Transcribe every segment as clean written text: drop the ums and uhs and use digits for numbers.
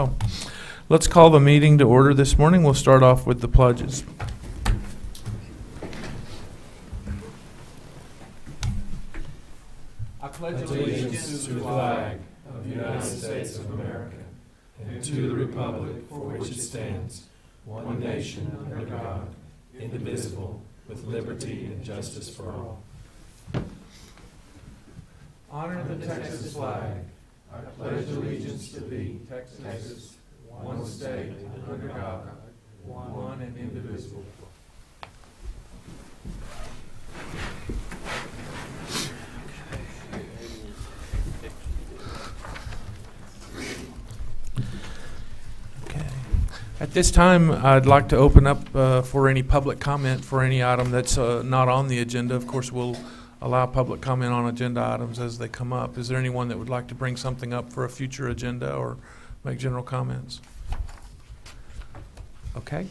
So let's call the meeting to order this morning. We'll start off with the pledges. I pledge allegiance to the flag of the United States of America and to the republic for which it stands, one nation under God, indivisible, with liberty and justice for all. Honor the Texas flag. I pledge allegiance to thee, Texas, one state under God, one and indivisible. At this time, I'd like to open up for any public comment for any item that's not on the agenda. Of course, we'll allow public comment on agenda items as they come up. Is there anyone that would like to bring something up for a future agenda or make general comments? Okay.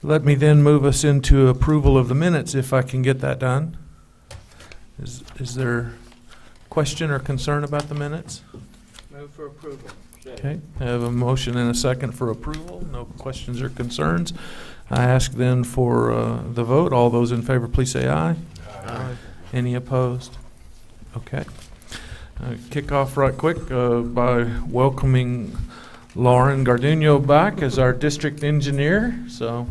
Let me then move us into approval of the minutes, if I can get that done. Is there question or concern about the minutes? Move for approval. Okay, I have a motion and a second for approval. No questions or concerns. I ask then for the vote. All those in favor, please say aye. Aye. Any opposed? Okay. Kick off right quick by welcoming Lauren Garduno back as our district engineer. So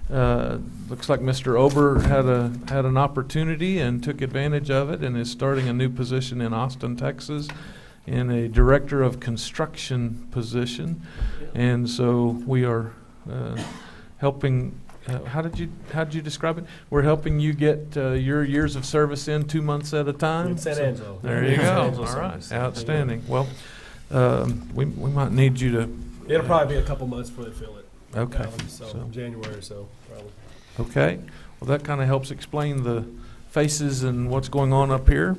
looks like Mr. Ober had an opportunity and took advantage of it and is starting a new position in Austin, Texas, in a director of construction position, and so we are helping. How did you describe it? We're helping you get your years of service in 2 months at a time. In San Angelo. There you go. All right, outstanding. Well, we might need you to. It'll probably be a couple months before they fill it. Okay. So January or so, probably. Okay. Well, that kind of helps explain the faces and what's going on up here.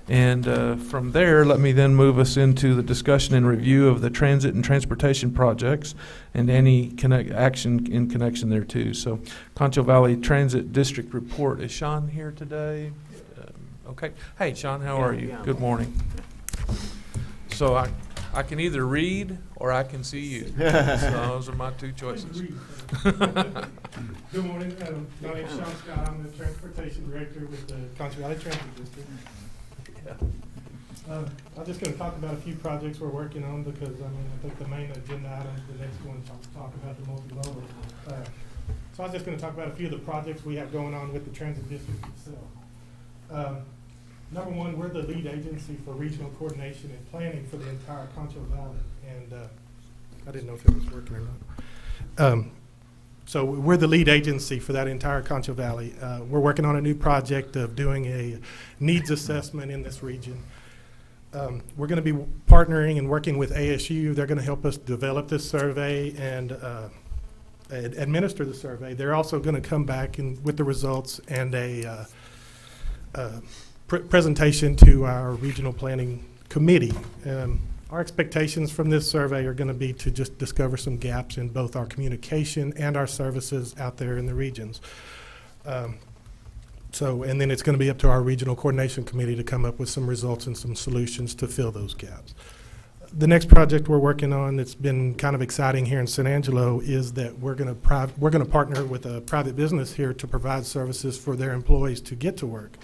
And from there, let me then move us into the discussion and review of the transit and transportation projects and any action in connection there too. So Concho Valley Transit District Report. Is Sean here today? Okay. Hey, Sean, how are you? Good morning. So I can either read or I can see you. So those are my two choices. Good morning. My name is Sean Scott. I'm the Transportation Director with the Concho Valley Transit District. Yeah. I'm just going to talk about a few projects we're working on because, I think the main agenda item is the next one to talk about the multimodal. So I was just going to talk about a few of the projects we have going on with the Transit District itself. Number one, we're the lead agency for regional coordination and planning for the entire Concho Valley. And I didn't know if it was working or not. So we're the lead agency for that entire Concho Valley. We're working on a new project of doing a needs assessment in this region. We're going to be partnering and working with ASU. They're going to help us develop this survey and administer the survey. They're also going to come back with the results and a presentation to our regional planning committee. Our expectations from this survey are going to be to just discover some gaps in both our communication and our services out there in the regions. And then it's going to be up to our regional coordination committee to come up with some results and some solutions to fill those gaps. The next project we're working on that's been kind of exciting here in San Angelo is that we're going to partner with a private business here to provide services for their employees to get to work.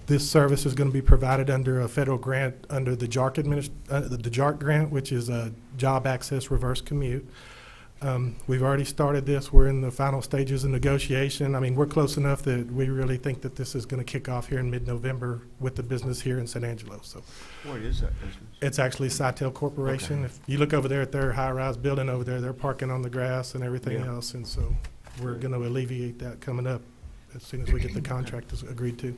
This service is going to be provided under a federal grant under the JARC grant, which is a Job Access Reverse Commute. We've already started this. We're in the final stages of negotiation. I mean, we're close enough that we really think that this is going to kick off here in mid-November with the business here in San Angelo. So, what is that business? It's actually Sitel Corporation. Okay. If you look over there at their high-rise building over there, they're parking on the grass and everything else, and so we're going to alleviate that coming up as soon as we get the contract agreed to.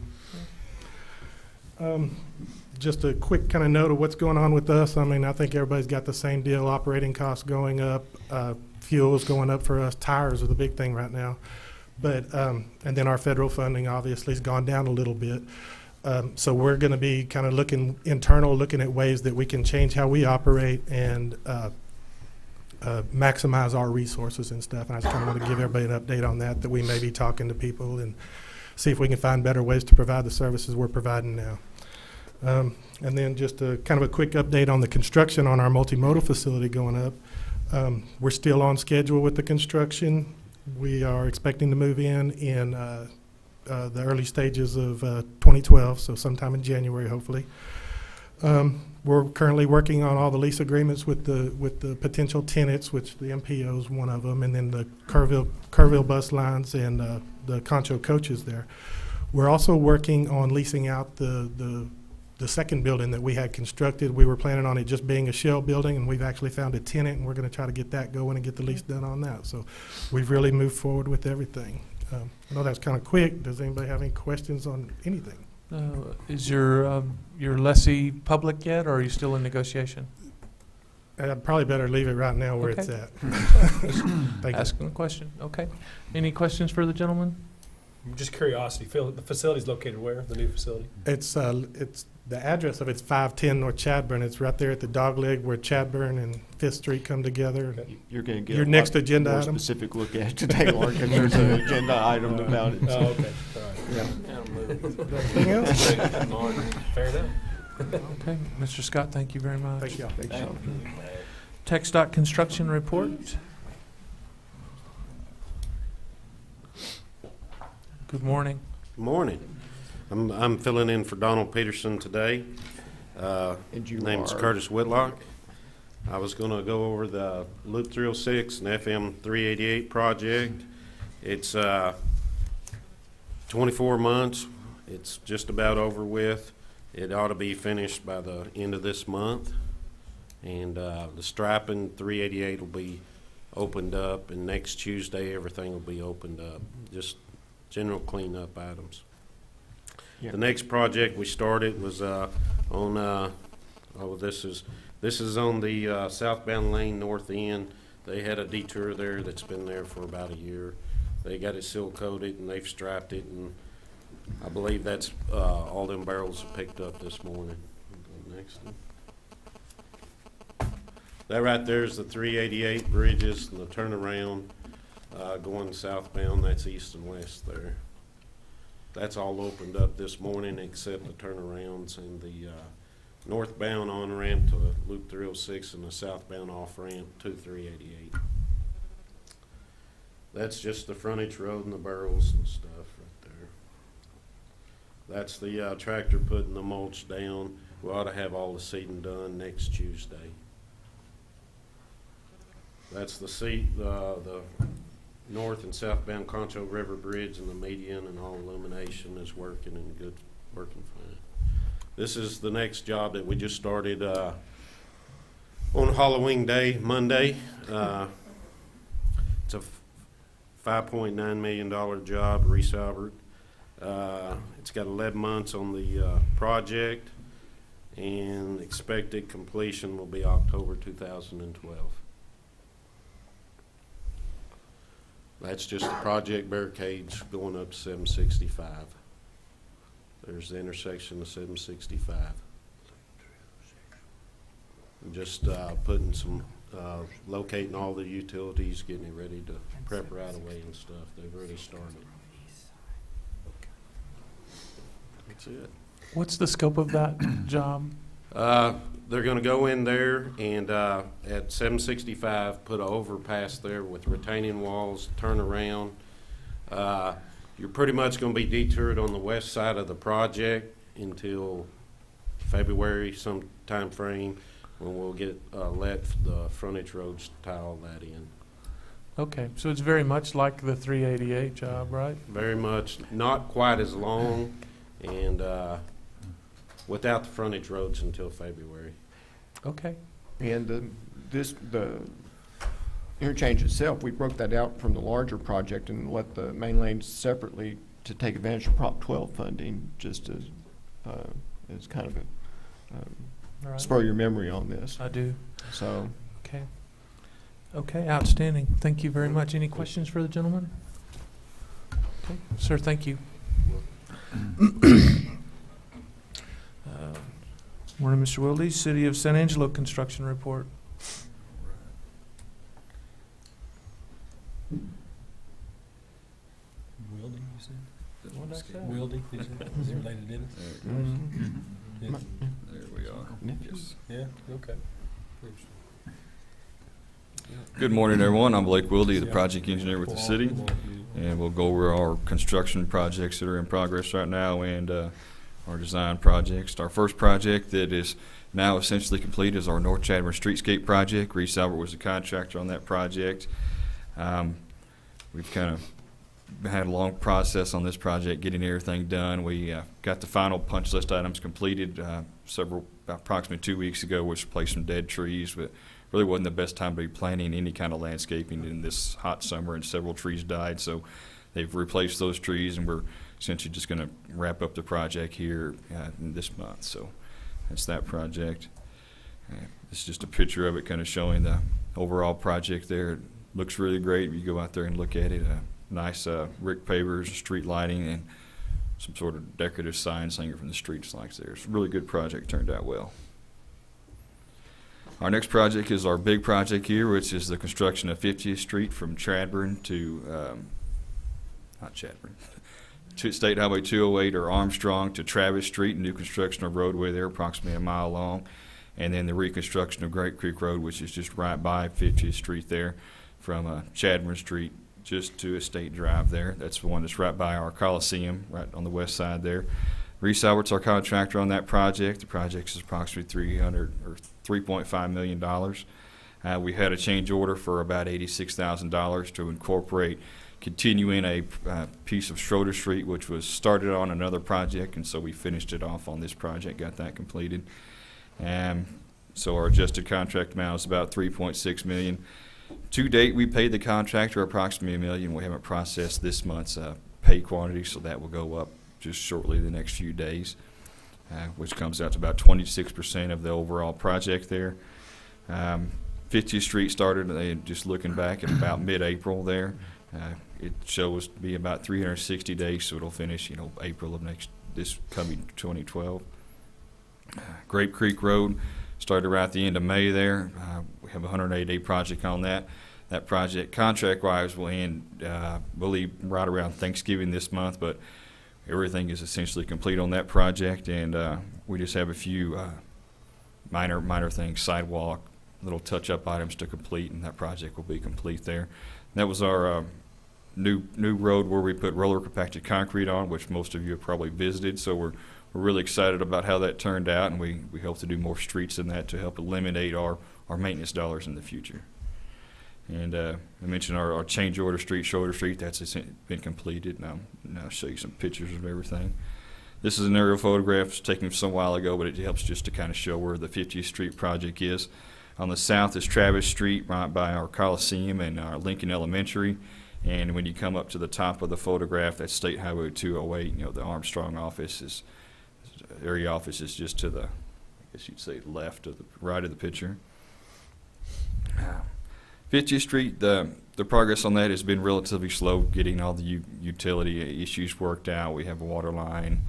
Just a quick kind of note of what's going on with us. I mean, I think everybody's got the same deal. Operating costs going up, fuel's going up for us. Tires are the big thing right now. But and then our federal funding obviously has gone down a little bit. So we're going to be kind of looking at ways that we can change how we operate and maximize our resources and stuff. And I just kind of want to give everybody an update on that we may be talking to people and see if we can find better ways to provide the services we're providing now. And then just a kind of a quick update on the construction on our multimodal facility going up. We're still on schedule with the construction. We are expecting to move in the early stages of 2012, so sometime in January, hopefully. We're currently working on all the lease agreements with the potential tenants, which the MPO is one of them, and then the Kerrville bus lines and the Concho coaches there. We're also working on leasing out the second building that we had constructed. We were planning on it just being a shell building, and we've actually found a tenant, and we're going to try to get that going and get the lease done on that. So we've really moved forward with everything. I know that's kind of quick. Does anybody have any questions on anything? Is your lessee public yet, or are you still in negotiation? I'd probably better leave it right now where Okay. it's at. Thank you. Asking a question. Okay. Any questions for the gentleman? Just curiosity, Phil, the facility's located where, the new facility? It's the address of it's 510 North Chadburn. It's right there at the dog leg where Chadburn and Fifth Street come together. Okay. You're going to get Your a next lot agenda more item? specific look at it today, Mark, because there's an agenda item about it. Oh, okay, all right. Yeah. Anything else? Fair enough. Okay. Mr. Scott, thank you very much. Thank you. Thanks, y'all. Tech Dot Construction Report. Good morning. Morning. I'm filling in for Donald Peterson today. And you Name's are- Curtis Whitlock. I was going to go over the Loop 306 and FM 388 project. It's 24 months. It's just about over with. It ought to be finished by the end of this month. And the striping 388 will be opened up, and next Tuesday everything will be opened up. Just general cleanup items. Yeah. The next project we started was on this is on the southbound lane north end. They had a detour there that's been there for about a year. They got it seal coated and they've striped it, and I believe that's all them barrels are picked up this morning. Next one. That right there is the 388 bridges and the turnaround going southbound. That's east and west there. That's all opened up this morning except the turnarounds and the northbound on-ramp to Loop 306 and the southbound off-ramp to 388. That's just the frontage road and the barrels and stuff right there. That's the tractor putting the mulch down. We ought to have all the seeding done next Tuesday. That's the north and southbound Concho River Bridge and the median and all illumination is working and working fine. This is the next job that we just started on Halloween Day, Monday. It's a $5.9 million job, Reese Albert. It's got 11 months on the project, and expected completion will be October 2012. That's just the project barricades going up to 765. There's the intersection of 765. Just putting some, locating all the utilities, getting it ready to prep right away and stuff. They've already started. That's it. What's the scope of that job? They're going to go in there and at 765 put an overpass there with retaining walls, turn around. You're pretty much going to be detoured on the west side of the project until February, some time frame, when we'll get let the frontage roads tie all that in. Okay, so it's very much like the 388 job, right? Very much, not quite as long, and without the frontage roads until February. Okay. And the interchange itself, we broke that out from the larger project and let the main lanes separately to take advantage of Prop 12 funding, just as kind of a All right. spur your memory on this. I do. So, Okay. Okay, outstanding. Thank you very much. Any questions for the gentleman? Okay, sir, thank you. Morning, Mr. Wilde. City of San Angelo construction report. Wielding, you said? What'd I say? Wielding, you said? Is it related to Dennis? mhm. My- There we are. Nephews. Yeah, okay. Good morning, everyone. I'm Blake Wilde, the project engineer with the city, and we'll go over our construction projects that are in progress right now and our design projects. Our first project that is now essentially complete is our North Chadbourne Streetscape project. Reese Albert was the contractor on that project. We've kind of had a long process on this project, getting everything done. We got the final punch list items completed approximately 2 weeks ago, which replaced some dead trees, but really wasn't the best time to be planting any kind of landscaping in this hot summer, and several trees died. So they've replaced those trees, and we're essentially just going to wrap up the project here in this month. So that's that project. It's just a picture of it, kind of showing the overall project there. It looks really great. You go out there and look at it. Nice brick pavers, street lighting, and some sort of decorative signs hanging from the streets like there. It's a really good project, turned out well. Our next project is our big project here, which is the construction of 50th Street from Chadbourne to, not Chadbourne, to State Highway 208 or Armstrong to Travis Street, new construction of roadway there, approximately a mile long, and then the reconstruction of Great Creek Road, which is just right by 50th Street there, from Chadbourne Street just to Estate Drive there. That's the one that's right by our Coliseum, right on the west side there. Reese Albert's our contractor on that project. The project is approximately $3.5 million. We had a change order for about $86,000 to incorporate continuing a piece of Schroeder Street, which was started on another project, and so we finished it off on this project, got that completed. So our adjusted contract amount is about $3.6 million. To date, we paid the contractor approximately $1 million. We haven't processed this month's pay quantity, so that will go up just shortly the next few days, which comes out to about 26% of the overall project there. 50th Street started, just looking back, at about mid-April there. It shows to be about 360 days, so it'll finish, April of this coming 2012. Grape Creek Road started right at the end of May there. We have a 180-day project on that. That project, contract-wise, will end, I believe, right around Thanksgiving this month, but everything is essentially complete on that project, and we just have a few minor things, sidewalk, little touch-up items to complete, and that project will be complete there. And that was our new road where we put roller compacted concrete on, which most of you have probably visited, so we're really excited about how that turned out, and we hope to do more streets in that to help eliminate our maintenance dollars in the future. And I mentioned our change order street, Shoulder Street, that's been completed. Now I'll show you some pictures of everything. This is an aerial photograph. It's taken some while ago, but it helps just to kind of show where the 50th Street project is. On the south is Travis Street, right by our Coliseum and our Lincoln Elementary. And when you come up to the top of the photograph, that's State Highway 208. The Armstrong office area office is just to the, I guess you'd say, left of the right of the picture. 50th Street, the progress on that has been relatively slow, getting all the utility issues worked out. We have a water line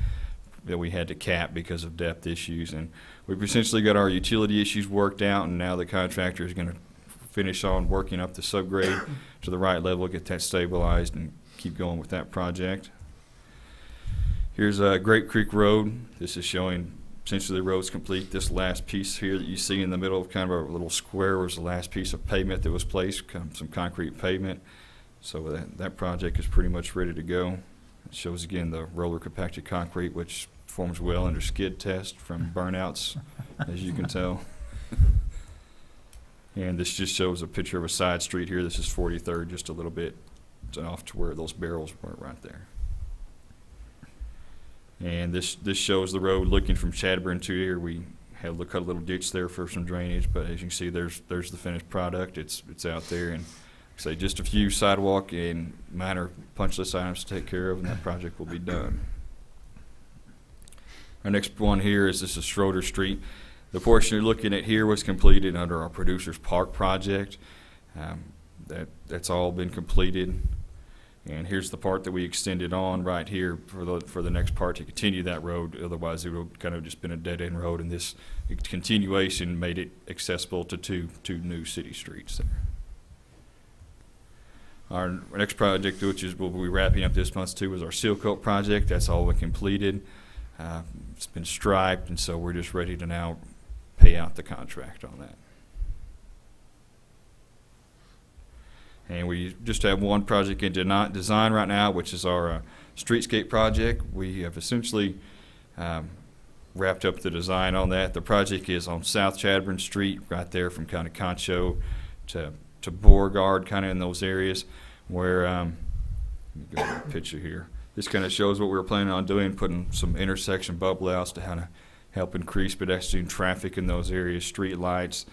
that we had to cap because of depth issues, and we've essentially got our utility issues worked out, and now the contractor is going to finish on working up the subgrade to the right level, get that stabilized, and keep going with that project. Here's Grape Creek Road. This is showing essentially the road's complete. This last piece here that you see in the middle of kind of a little square was the last piece of pavement that was placed, some concrete pavement. So that project is pretty much ready to go. It shows again the roller compacted concrete, which performs well under skid test from burnouts, as you can tell. And this just shows a picture of a side street here. This is 43rd, just a little bit off to where those barrels were right there. And this shows the road looking from Chadbourne to here. We had to cut a little ditch there for some drainage, but as you can see, there's the finished product. It's out there, and say just a few sidewalk and minor punch list items to take care of, and that project will be done. Our next one here is this is Schroeder Street. The portion you're looking at here was completed under our Producers Park project. That's all been completed. And here's the part that we extended on right here for the next part to continue that road. Otherwise, it would have kind of just been a dead-end road, and this continuation made it accessible to two new city streets there. Our next project, which is we'll be wrapping up this month too, is our seal coat project. That's all we completed. It's been striped, and so we're just ready to now pay out the contract on that. And we just have one project in design right now, which is our streetscape project. We have essentially wrapped up the design on that. The project is on South Chadbourne Street, right there from kind of Concho to Beauregard, kind of in those areas where, let me go to the picture here. This kind of shows what we were planning on doing, putting some intersection bubble outs to kind of help increase pedestrian traffic in those areas, street lights,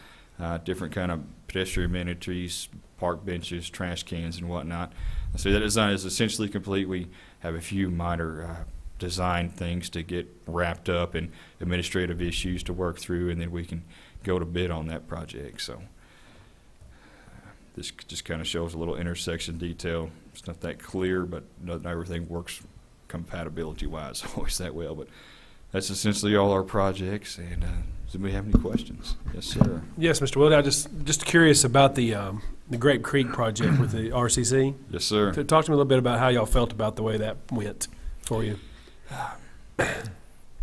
different kind of pedestrian amenities, park benches, trash cans, and whatnot. So that design is essentially complete. We have a few minor design things to get wrapped up and administrative issues to work through, and then we can go to bid on that project. So this just kind of shows a little intersection detail. It's not that clear, but not everything works compatibility-wise always that well. But that's essentially all our projects. And does anybody have any questions? Yes, sir. Yes, Mr. Willie, I just curious about the Grape Creek project with the RCC. Yes, sir. Talk to me a little bit about how y'all felt about the way that went for you.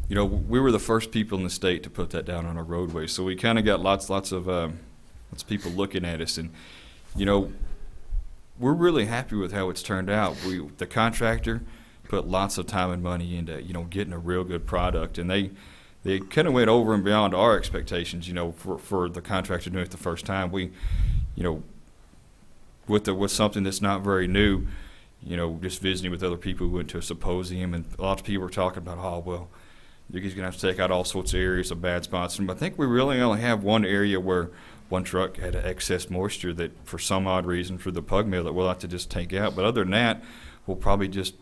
You know, we were the first people in the state to put that down on our roadway, so we kind of got lots of people looking at us, and you know, we're really happy with how it's turned out. The contractor put lots of time and money into, you know, getting a real good product, and they kind of went over and beyond our expectations. You know, for the contractor doing it the first time, we, you know, with something that's not very new. You know, just visiting with other people, we went to a symposium, and a lot of people were talking about, oh, well, you're going to have to take out all sorts of areas of bad spots. And I think we really only have one area where one truck had excess moisture that, for some odd reason, for the pug mill, that we'll have to just take out. But other than that, we'll probably just,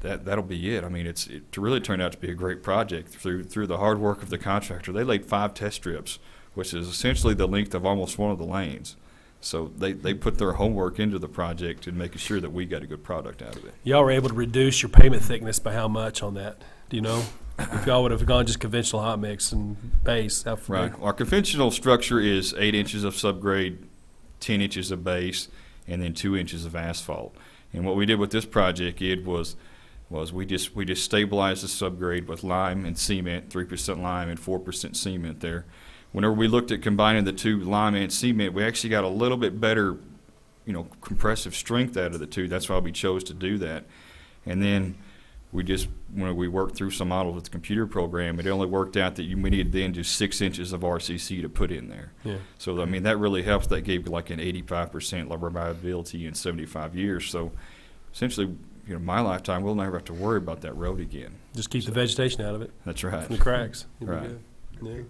that'll be it. I mean, it really turned out to be a great project through the hard work of the contractor. They laid 5 test strips, which is essentially the length of almost one of the lanes. So they put their homework into the project and making sure that we got a good product out of it. Y'all were able to reduce your pavement thickness by how much on that? Do you know? If y'all would have gone just conventional hot mix and base, how right. Our conventional structure is 8 inches of subgrade, 10 inches of base, and then 2 inches of asphalt. And what we did with this project, was we just stabilized the subgrade with lime and cement, 3% lime and 4% cement there. Whenever we looked at combining the two, lime and cement, we actually got a little bit better, you know, compressive strength out of the two. That's why we chose to do that. And then when we worked through some models with the computer program, it only worked out that we needed then just 6 inches of RCC to put in there. Yeah. So, I mean, that really helps. That gave like an 85% reliability in 75 years. So, essentially, you know, my lifetime, we'll never have to worry about that road again. Just keep the vegetation out of it. That's right. From the cracks. Right. Yeah.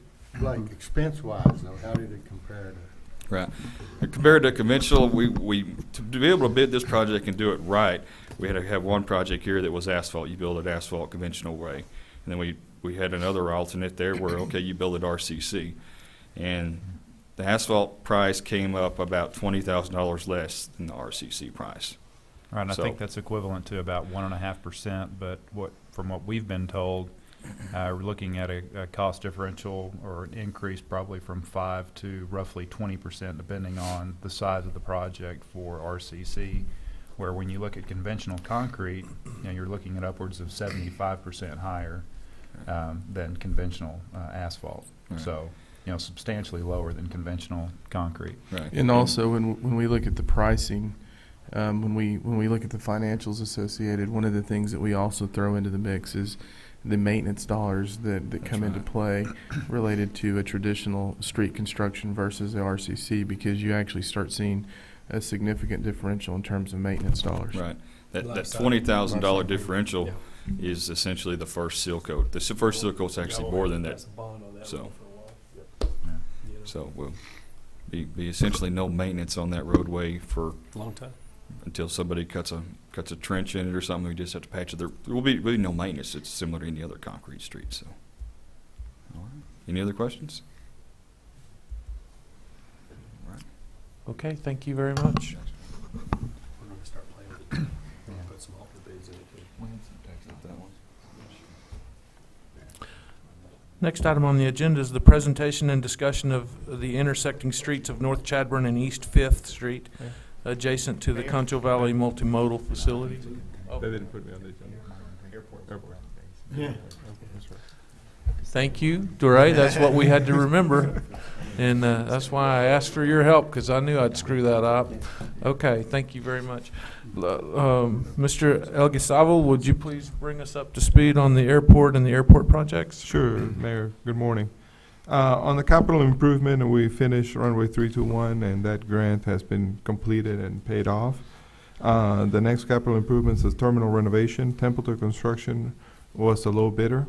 Like expense-wise, though, how did it compare to? Right. Compared to conventional, to be able to bid this project and do it right, we had to have one project here that was asphalt. You build it asphalt conventional way. And then we had another alternate there where, okay, you build it RCC. And the asphalt price came up about $20,000 less than the RCC price. Right, and I think that's equivalent to about 1.5%, but from what we've been told, we're looking at a cost differential or an increase probably from 5 to roughly 20%, depending on the size of the project for RCC. Where when you look at conventional concrete, you know, you're looking at upwards of 75% higher than conventional asphalt. Right. So, you know, substantially lower than conventional concrete. Right. And also, when we look at the pricing, when we look at the financials associated, one of the things that we also throw into the mix is the maintenance dollars that come into play related to a traditional street construction versus the RCC, because you actually start seeing a significant differential in terms of maintenance dollars. Right. That $20,000 differential is essentially the first seal coat. The first seal coat's actually more than that. So we'll be essentially no maintenance on that roadway for a long time until somebody cuts a trench in it or something. We just have to patch it. There will be really no maintenance. It's similar to any other concrete street. So, all right. Any other questions? All right. Okay, thank you very much. We're going to start playing with it. Put some alternate bids in it too. Next item on the agenda is the presentation and discussion of the intersecting streets of North Chadbourne and East 5th Street, adjacent to the Concho Valley Multimodal Facility. They didn't put me on the agenda. Airport. Yeah. Thank you, Dure. That's what we had to remember. And that's why I asked for your help, because I knew I'd screw that up. Okay, thank you very much. Mr. El Gustavo, would you please bring us up to speed on the airport and the airport projects? Sure, Mayor. Good morning. On the capital improvement, we finished runway 321, and that grant has been completed and paid off. The next capital improvements is terminal renovation. Templeton Construction was the low bidder.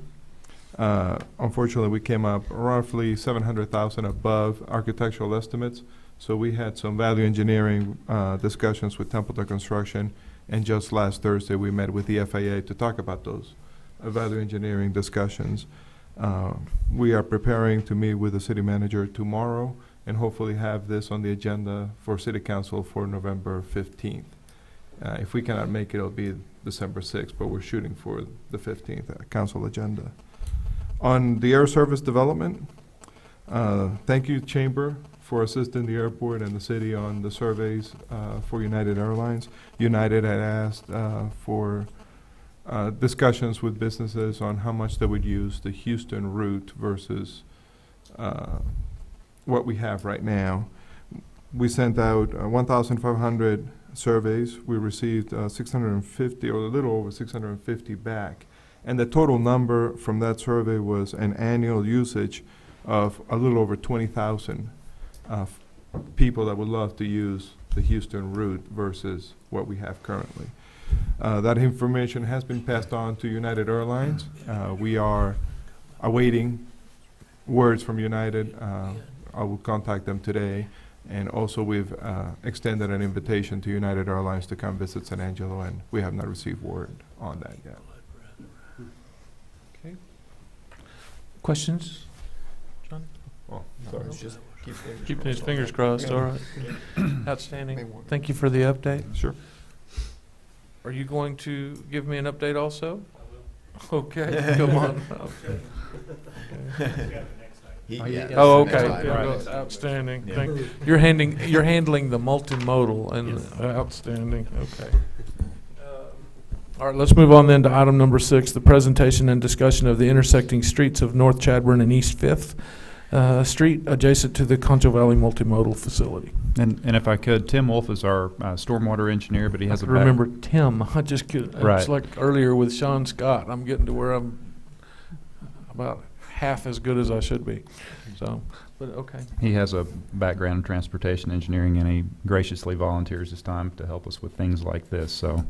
Unfortunately, we came up roughly $700,000 above architectural estimates. So we had some value engineering discussions with Templeton Construction, and just last Thursday we met with the FAA to talk about those value engineering discussions. We are preparing to meet with the city manager tomorrow and hopefully have this on the agenda for city council for November 15th. If we cannot make it, it'll be December 6th, but we're shooting for the 15th council agenda. On the air service development, thank you, Chamber, for assisting the airport and the city on the surveys for United Airlines. United had asked for discussions with businesses on how much they would use the Houston route versus what we have right now. We sent out 1,500 surveys. We received 650, or a little over 650 back. And the total number from that survey was an annual usage of a little over 20,000 people that would love to use the Houston route versus what we have currently. That information has been passed on to United Airlines. We are awaiting words from United. I will contact them today. And also we've extended an invitation to United Airlines to come visit San Angelo, and we have not received word on that yet. Okay. Questions? John? Oh, sorry. Just Keeping his fingers crossed, all right. Outstanding. Thank you for the update. Sure. Are you going to give me an update also? I will. Okay, come on. Oh, okay. Right. Outstanding. You're handling the multimodal and outstanding. Okay. All right, let's move on then to item number 6, the presentation and discussion of the intersecting streets of North Chadbourne and East 5th Street adjacent to the Concho Valley Multimodal Facility. And if I could, Tim Wolf is our stormwater engineer, but he has Remember Tim. I just could. Right. It's like earlier with Sean Scott. I'm getting to where I'm about half as good as I should be. So, but okay. He has a background in transportation engineering, and he graciously volunteers his time to help us with things like this. So,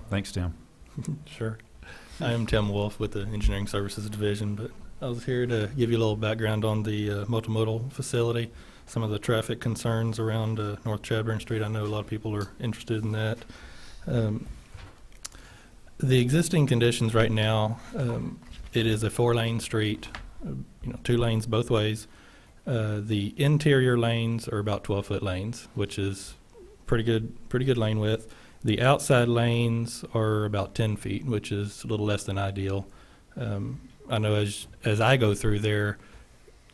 thanks, Tim. Sure. I am Tim Wolf with the Engineering Services Division, but I was here to give you a little background on the multimodal facility, some of the traffic concerns around North Chadbourne Street. I know a lot of people are interested in that. The existing conditions right now, it is a 4-lane street, 2 lanes both ways. The interior lanes are about 12-foot lanes, which is pretty good lane width. The outside lanes are about 10 feet, which is a little less than ideal. I know as I go through there,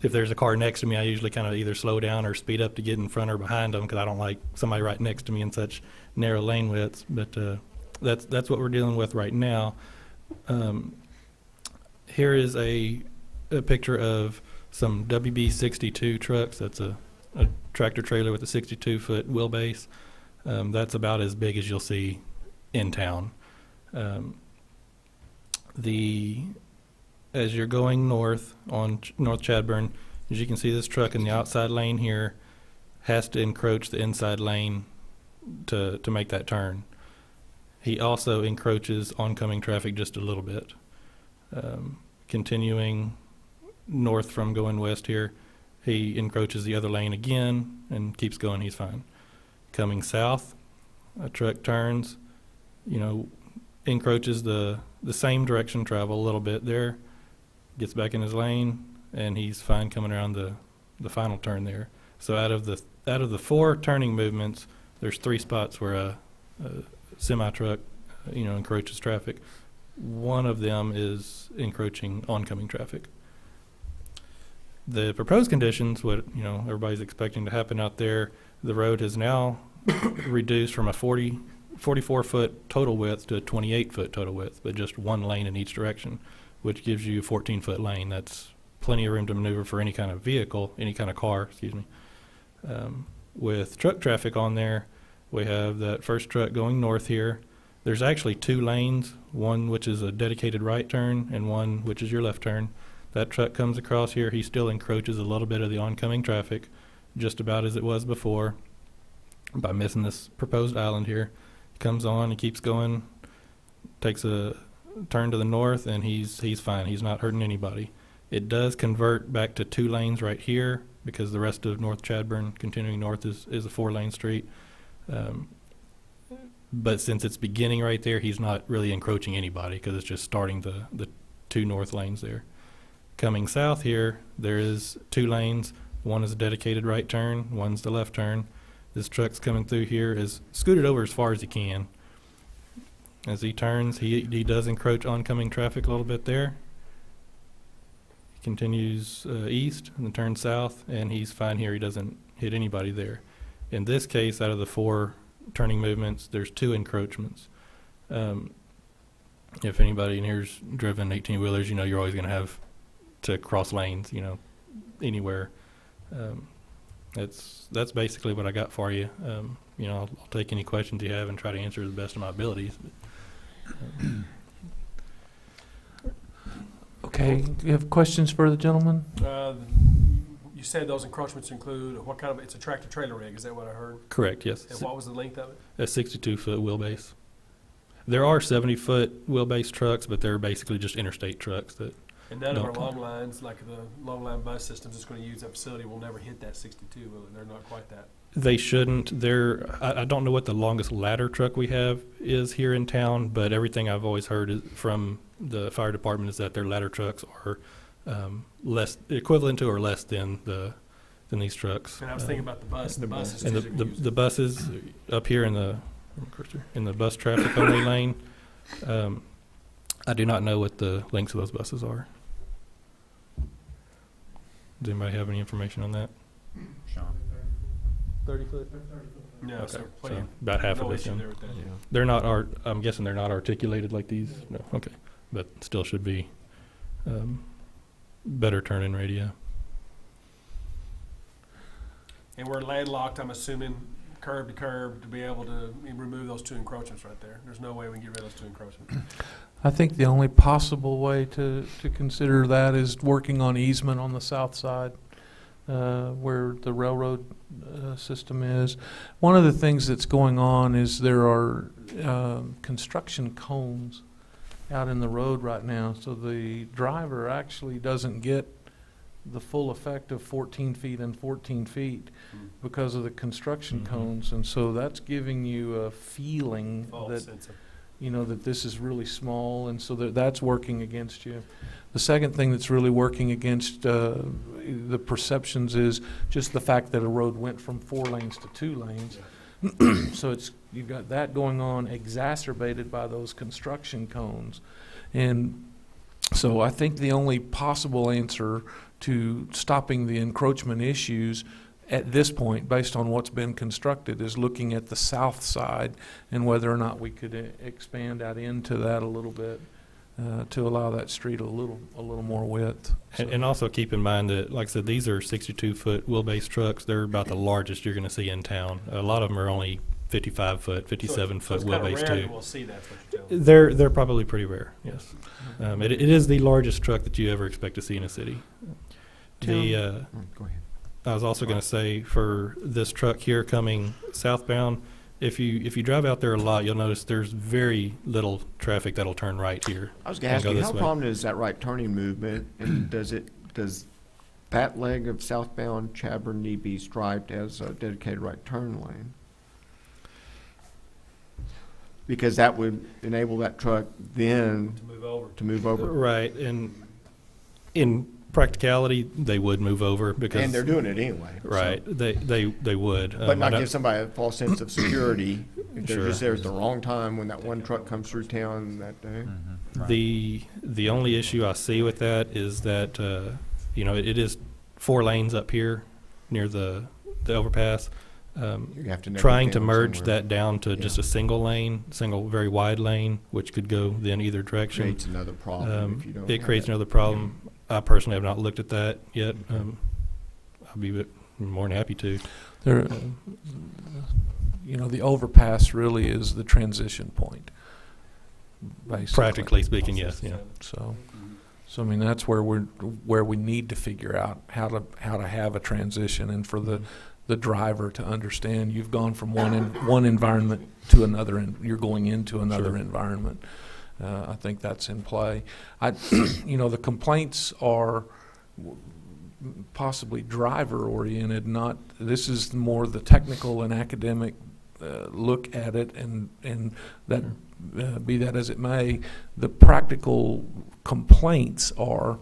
if there's a car next to me, I usually kind of either slow down or speed up to get in front or behind them, because I don't like somebody right next to me in such narrow lane widths. But that's what we're dealing with right now. Here is a picture of some WB62 trucks. That's a tractor trailer with a 62-foot wheelbase. That's about as big as you'll see in town. As you're going north on North Chadbourne, as you can see, this truck in the outside lane here has to encroach the inside lane to make that turn. He also encroaches oncoming traffic just a little bit. Continuing north from going west here, he encroaches the other lane again and keeps going. He's fine. Coming south, a truck turns, encroaches the same direction travel a little bit there, gets back in his lane, and he's fine coming around the final turn there. So out of the 4 turning movements, there's 3 spots where a semi truck, encroaches traffic. One of them is encroaching oncoming traffic. The proposed conditions, what everybody's expecting to happen out there, the road has now reduced from a 40 44-foot total width to a 28-foot total width, but just one lane in each direction, which gives you a 14-foot lane. That's plenty of room to maneuver for any kind of vehicle, any kind of car, excuse me. With truck traffic on there, we have that first truck going north here. There's actually 2 lanes, one which is a dedicated right turn and one which is your left turn. That truck comes across here. He still encroaches a little bit of the oncoming traffic, just about as it was before, by missing this proposed island here. He comes on, he keeps going, takes a turn to the north, and he's fine. He's not hurting anybody. It does convert back to 2 lanes right here, because the rest of North Chadbourn, continuing north, is a 4-lane street. But since it's beginning right there, he's not really encroaching anybody, because it's just starting the 2 north lanes there. Coming south here, there is 2 lanes. One is a dedicated right turn, one's the left turn. This truck's coming through here, is scooted over as far as he can. As he turns, he does encroach oncoming traffic a little bit there. He continues east and then turns south, and he's fine here. He doesn't hit anybody there. In this case, out of the 4 turning movements, there's 2 encroachments. If anybody in here's driven 18-wheelers, you know you're always going to have to cross lanes, you know, anywhere. That's basically what I got for you. You know, I'll take any questions you have and try to answer to the best of my abilities. Okay, do you have questions for the gentleman? You said those encroachments include what kind of, it's a tractor trailer rig, is that what I heard? Correct, yes. And what was the length of it? A 62-foot wheelbase. There are 70-foot wheelbase trucks, but they're basically just interstate trucks that. And none of our long lines, like the long line bus systems that's going to use that facility, will never hit that 62, will it? They're not quite that. They shouldn't. I don't know what the longest ladder truck we have is here in town, but everything I've always heard from the fire department is that their ladder trucks are less equivalent to or less than these trucks. And I was thinking about the bus. The buses. And the buses up here in the bus traffic only lane. I do not know what the lengths of those buses are. Does anybody have any information on that? Sean. 30 foot? No, Okay, so so about half no of this. issue there with that. Yeah. They're not I'm guessing they're not articulated like these? No, okay. But still should be better turn-in radio. And we're landlocked, I'm assuming, curb to curb, to be able to remove those 2 encroachments right there. There's no way we can get rid of those 2 encroachments. I think the only possible way to consider that is working on easement on the south side, where the railroad system is. One of the things that's going on is there are construction cones out in the road right now, so the driver actually doesn't get the full effect of 14 feet and 14 feet because of the construction cones, and so that's giving you a feeling that you know that this is really small, and so that's working against you. The second thing that's really working against the perceptions is just the fact that a road went from 4 lanes to 2 lanes. So you've got that going on, exacerbated by those construction cones. And so I think the only possible answer to stopping the encroachment issues at this point, based on what's been constructed, is looking at the south side and whether or not we could expand out into that a little bit to allow that street a little more width. So. And also keep in mind that, like I said, these are 62-foot wheelbase trucks. They're about the largest you're going to see in town. A lot of them are only 55-foot, 57-foot wheelbase too. We'll see that's what you're telling me. They're probably pretty rare. Yes, it is the largest truck that you ever expect to see in a city. Go ahead. I was also going to say, for this truck here coming southbound, if you drive out there a lot, you'll notice there's very little traffic that'll turn right here. I was going to ask you, how prominent is that right turning movement, and does that leg of southbound Chadbourn need to be striped as a dedicated right turn lane? Because that would enable that truck then to move over. Right, and in practicality, they would move over because, and they're doing it anyway. Right, so. they would, but not give somebody a false sense of security if they're Sure. just there at the wrong time when that one truck comes through town that day. Right. The only issue I see with that is that it is 4 lanes up here near the overpass. You have to narrow trying it to down merge somewhere. that down to just a single lane, single very wide lane, which could go then either direction. Creates another problem if you don't. It have creates that. another problem. I personally have not looked at that yet. I'll be more than happy to. There, you know, the overpass really is the transition point, basically. Practically speaking, yes. Yeah. So I mean, that's where we need to figure out how to have a transition, and for the driver to understand you've gone from one environment to another, and you're going into another Sure. environment. I think that's in play. You know, the complaints are possibly driver oriented, not, this is more the technical and academic look at it, and that be that as it may, the practical complaints are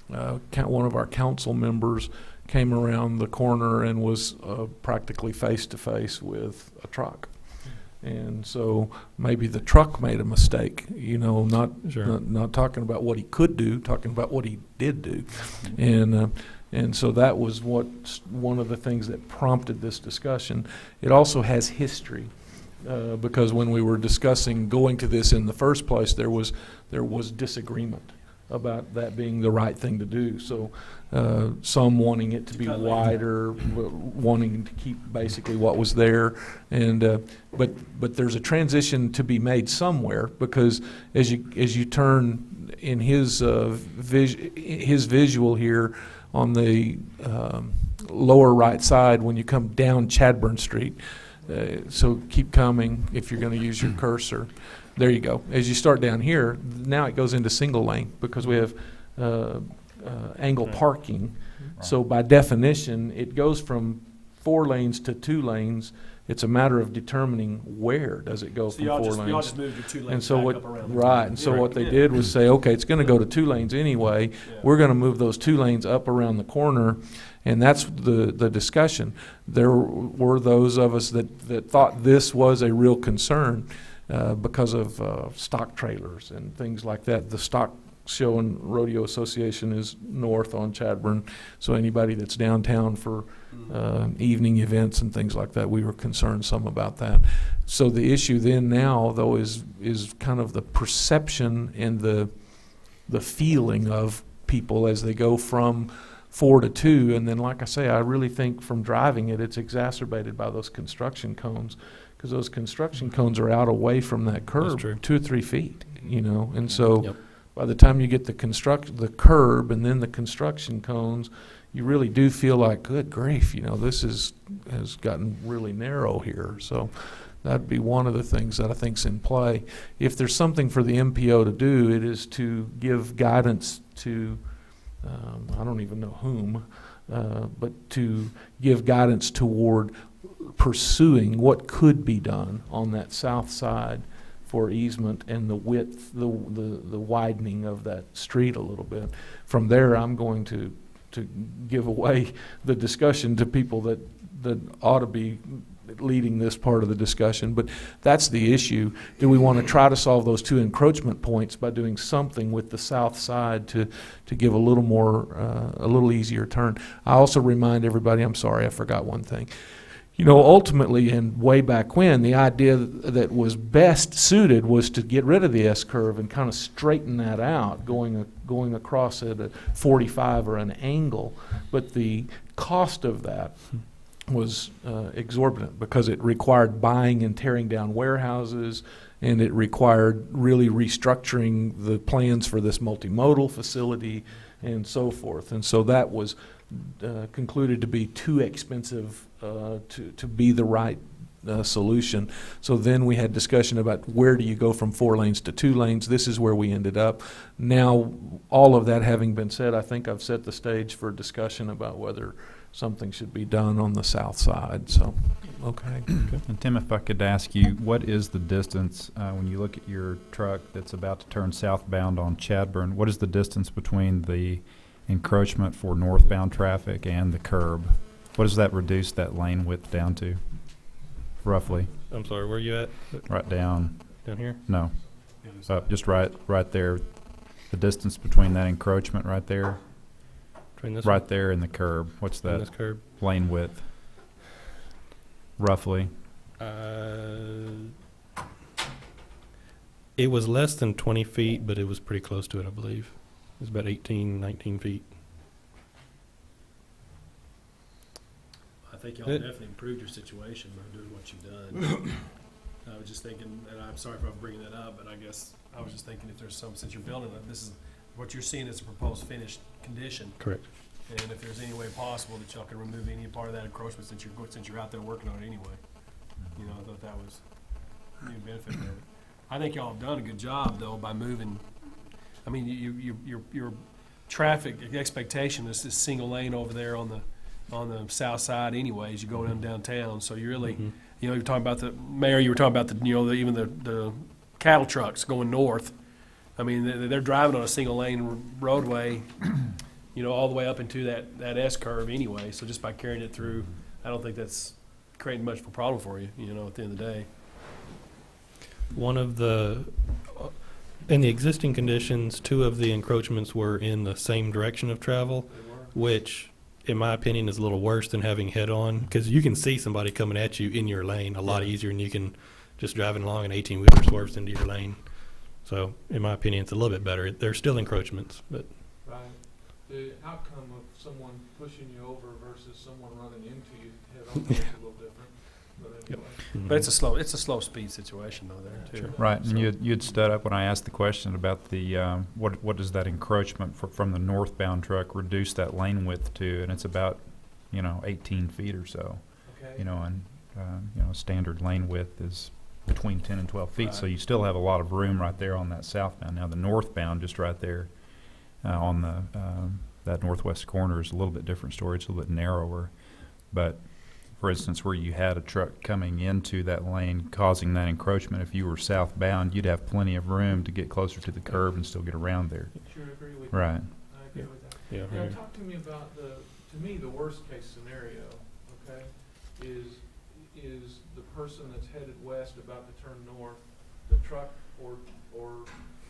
one of our council members came around the corner and was practically face to face with a truck. And so maybe the truck made a mistake, you know, not talking about what he could do, talking about what he did do. And so that was one of the things that prompted this discussion. It also has history, because when we were discussing going to this in the first place, there was disagreement about that being the right thing to do. So some wanting it to be wider, wanting to keep basically what was there, and but there's a transition to be made somewhere, because as you turn in his visual here on the lower right side when you come down Chadburn Street. So keep coming if you're going to use your cursor. There you go. As you start down here, now it goes into single lane because we have angle parking. Right. So by definition, it goes from 4 lanes to 2 lanes. It's a matter of determining where does it go So from y'all 4 just, lanes. y'all just moved your 2 lanes And so back up around. right, and so what they Yeah. did was say, okay, it's going to go to 2 lanes anyway. Yeah. We're going to move those 2 lanes up around the corner, and that's the discussion. There were those of us that thought this was a real concern because of stock trailers and things like that. The Stock Show and Rodeo Association is north on Chadburn, so anybody that's downtown for evening events and things like that, we were concerned some about that. So the issue then now, though, is kind of the perception and the feeling of people as they go from 4 to 2, and then, like I say, I really think from driving it, it's exacerbated by those construction cones, because those construction cones are out away from that curb, true. 2 or 3 feet, you know, and so Yep. by the time you get the curb and then the construction cones, you really do feel like, good grief, you know, this has gotten really narrow here. So that'd be one of the things that I think's in play. If there's something for the MPO to do, it is to give guidance to, I don't even know whom, but to give guidance toward pursuing what could be done on that south side for easement and the width, the widening of that street a little bit. From there, I'm going to give away the discussion to people that ought to be leading this part of the discussion. But that's the issue. Do we want to try to solve those 2 encroachment points by doing something with the south side to give a little more, a little easier turn? I also remind everybody, I'm sorry, I forgot one thing. You know, ultimately, and way back when, the idea that was best suited was to get rid of the S-curve and kind of straighten that out, going across at a 45 or an angle. But the cost of that was exorbitant because it required buying and tearing down warehouses, and it required really restructuring the plans for this multimodal facility and so forth. And so that was concluded to be too expensive to be the right solution. So then we had discussion about where do you go from 4 lanes to 2 lanes. This is where we ended up. Now, all of that having been said, I think I've set the stage for discussion about whether something should be done on the south side. So, okay. And Tim, if I could ask you, what is the distance when you look at your truck that's about to turn southbound on Chadburn? What is the distance between the encroachment for northbound traffic and the curb? What does that reduce that lane width down to, roughly? I'm sorry, where are you at? Right down. Down here? No, just right there. The distance between that encroachment right there, Between this right there, and the curb. What's and that this curb? lane width? roughly? It was less than 20 feet, but it was pretty close to it, I believe. It was about 18, 19 feet. I think y'all definitely improved your situation by doing what you've done. I was just thinking, and I'm sorry if I'm bringing that up, but I guess I was just thinking if there's some, since you're building it, this is, what you're seeing is a proposed finished condition. Correct. And if there's any way possible that y'all can remove any part of that encroachment since you're out there working on it anyway. You know, I thought that was a new benefit of it. I think y'all have done a good job though by moving. I mean, your traffic expectation is this single lane over there on the south side anyways. You go downtown, so you really, you know, you're talking about the mayor. You were talking about the, you know, even the cattle trucks going north. I mean, they're driving on a single lane roadway, you know, all the way up into that S curve anyway. So just by carrying it through, I don't think that's creating much of a problem for you. You know, at the end of the day. One of the, in the existing conditions, 2 of the encroachments were in the same direction of travel, which, in my opinion, is a little worse than having head-on, because you can see somebody coming at you in your lane a lot easier than you can just driving along an 18-wheeler swerves into your lane. So, in my opinion, it's a little bit better. There's still encroachments, but. Right. The outcome of someone pushing you over versus someone running into you head-on is a little different. But anyway. But it's a slow speed situation though there too. Right, and So- you'd stood up when I asked the question about the, what does that encroachment from the northbound truck reduce that lane width to? And it's about, 18 feet or so. Okay. And, standard lane width is between 10 and 12 feet. So Right. you still have a lot of room right there on that southbound. Now the northbound, just right there on the, that northwest corner is a little bit different story. It's a little bit narrower. But for instance, where you had a truck coming into that lane causing that encroachment, if you were southbound, you'd have plenty of room to get closer to the curb and still get around there. Sure, agree with you. Right. I agree with that. Yeah. Now, talk to me about to me, the worst case scenario, okay, is the person that's headed west about to turn north, the truck or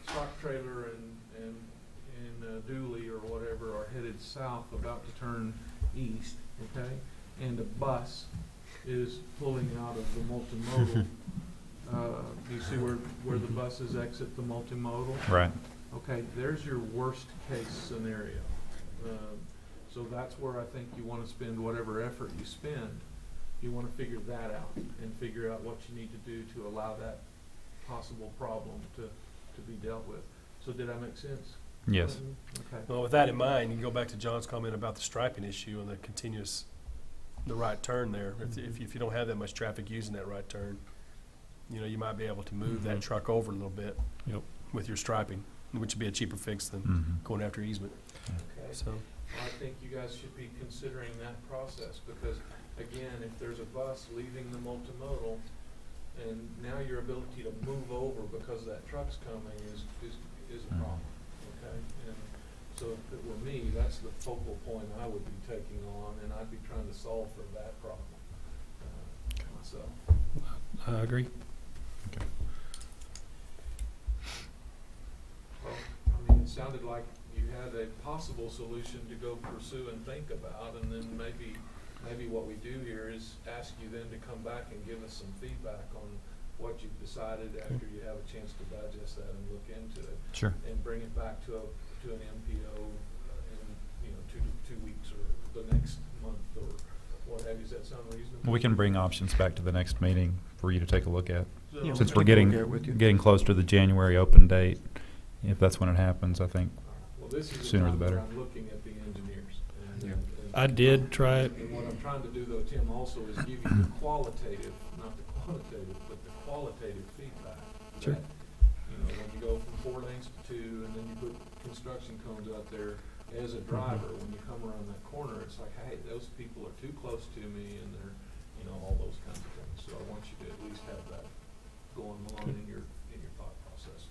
stock trailer and Dooley or whatever are headed south about to turn east, okay? And a bus is pulling out of the multimodal. Do you see where the buses exit the multimodal? Right. Okay, there's your worst case scenario. So that's where I think you want to spend whatever effort you spend. You want to figure that out and figure out what you need to do to allow that possible problem to be dealt with. So did I make sense? Yes. Okay. Well, with that in mind, you can go back to John's comment about the striping issue and the right turn there. If you don't have that much traffic using that right turn, you might be able to move that truck over a little bit with your striping, which would be a cheaper fix than going after easement. Okay. So, I think you guys should be considering that process because, again, if there's a bus leaving the multimodal and now your ability to move over because that truck's coming is a problem, okay? And so if it were me, that's the focal point I would be taking on, and I'd be trying to solve for that problem myself. I agree. Well, I mean, it sounded like you had a possible solution to go pursue and think about, and then maybe what we do here is ask you then to come back and give us some feedback on what you've decided after you have a chance to digest that and look into it. Sure. And bring it back to an MPO in 2 weeks or the next month or what have you. Does that sound reasonable? We can bring options back to the next meeting for you to take a look at. So- Since we're Take a getting look at it with you. close to the January open date, if that's when it happens, I think Well, this is sooner the time better. where I'm looking at the engineers. Yeah. I did try it. And what I'm trying to do though, Tim, also is give you the qualitative, not the quantitative, but the qualitative feedback. Sure. That, when you go from 4 lanes to 2 and then you put construction cones out there, as a driver, when you come around that corner, it's like, hey, those people are too close to me and they're, all those kinds of things. So I want you to at least have that going on in your thought processes,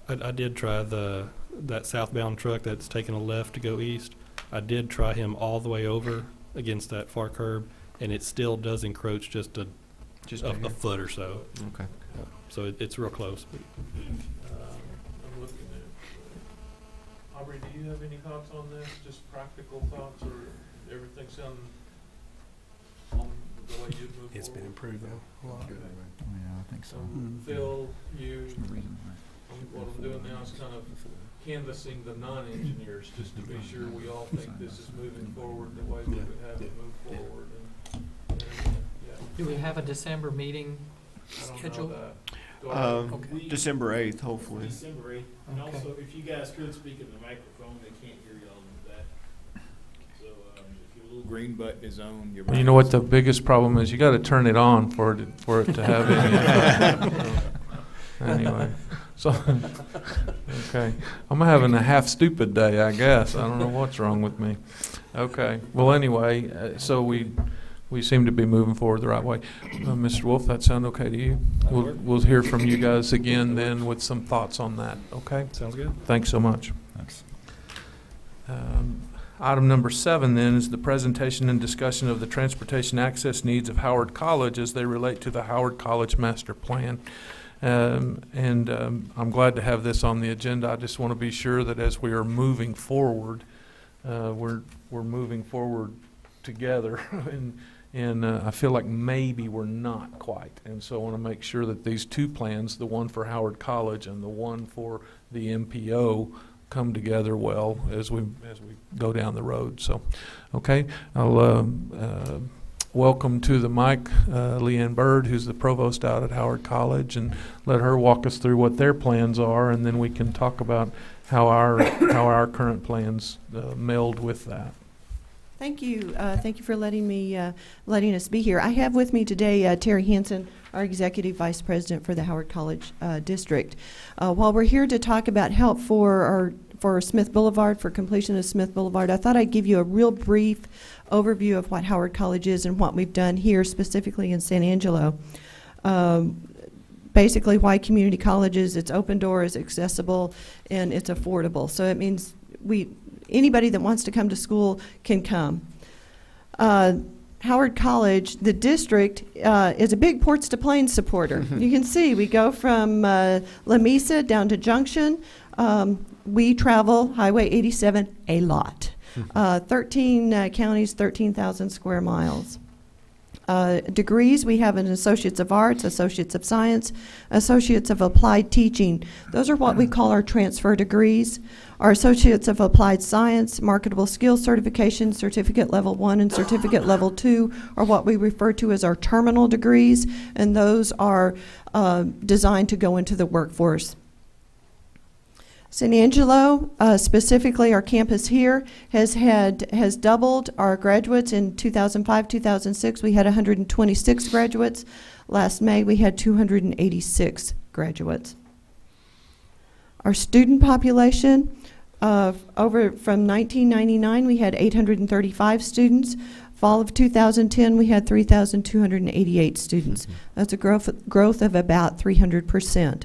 okay? I did try that southbound truck that's taking a left to go east. I did try him all the way over against that far curb, and it still does encroach just a foot or so. Okay. So it's real close. I'm looking at, Aubrey, do you have any thoughts on this? Just practical thoughts or everything sound on the way way you'd move It's been forward. improved though, a lot. Yeah, I think so. So, Phil, you, There's no reason why. what I'm doing now is kind of canvassing the non-engineers, just to be sure we all think this is moving forward the way we would have it move forward. And, yeah, Do we have a December meeting I don't know scheduled? that. Do I- Okay. December 8th, hopefully. December 8th. And Okay. also, if you guys could speak in the microphone, they can't hear y'all in the back. So, if your little green button is on, your You know what the biggest problem is? You got to turn it on for it to have any effect. So, anyway, so okay, I'm having a half stupid day, I guess. I don't know what's wrong with me. Okay, well anyway, so we seem to be moving forward the right way. Mr. Wolf, that sound okay to you? We'll hear from you guys again then with some thoughts on that. Okay. Sounds good. Thanks so much. Thanks. Item number 7 then is the presentation and discussion of the transportation access needs of Howard College as they relate to the Howard College Master Plan. I'm glad to have this on the agenda. I just want to be sure that as we are moving forward, we're moving forward together, and I feel like maybe we're not quite. And so I want to make sure that these two plans, the one for Howard College and the one for the MPO, come together well as we go down the road. So, okay, I'll welcome to the mic Leanne Bird, who's the provost out at Howard College, and let her walk us through what their plans are, and then we can talk about how our current plans meld with that. Thank you. Thank you for letting us be here. I have with me today Terry Hansen, our Executive Vice President for the Howard College District. While we're here to talk about help for Smith Boulevard, for completion of Smith Boulevard, I thought I'd give you a real brief overview of what Howard College is and what we've done here, specifically in San Angelo. Basically, why community colleges, it's open door, it's accessible, and it's affordable. So it means anybody that wants to come to school can come. Howard College, the district, is a big Ports to Plains supporter. You can see we go from La Mesa down to Junction. We travel Highway 87 a lot. 13 counties, 13,000 square miles. Degrees, we have an Associates of Arts, Associates of Science, Associates of Applied Teaching. Those are what we call our transfer degrees. Our Associates of Applied Science, Marketable Skills Certification, Certificate Level 1 and Certificate Level 2 are what we refer to as our terminal degrees, and those are designed to go into the workforce. San Angelo, specifically our campus here, has doubled our graduates. In 2005, 2006, we had 126 graduates. Last May, we had 286 graduates. Our student population, from 1999, we had 835 students. Fall of 2010, we had 3,288 students. That's a growth of about 300%.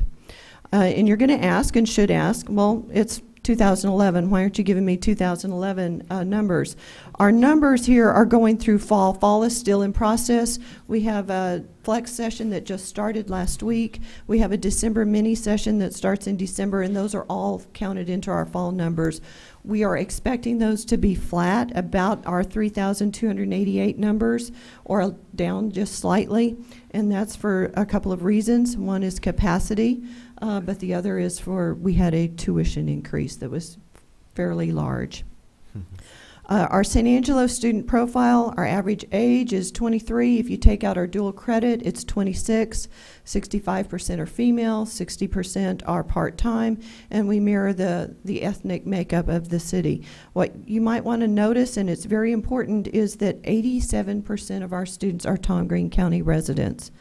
And you're going to ask, and should ask, well, it's 2011. Why aren't you giving me 2011 numbers? Our numbers here are going through fall. Fall is still in process. We have a flex session that just started last week. We have a December mini session that starts in December, and those are all counted into our fall numbers. We are expecting those to be flat, about our 3,288 numbers, or down just slightly, and that's for a couple of reasons. One is capacity. But the other is we had a tuition increase that was fairly large. Our San Angelo student profile, our average age is 23. If you take out our dual credit, it's 26. 65% are female, 60% are part-time, and we mirror the ethnic makeup of the city. What you might want to notice, and it's very important, is that 87% of our students are Tom Green County residents.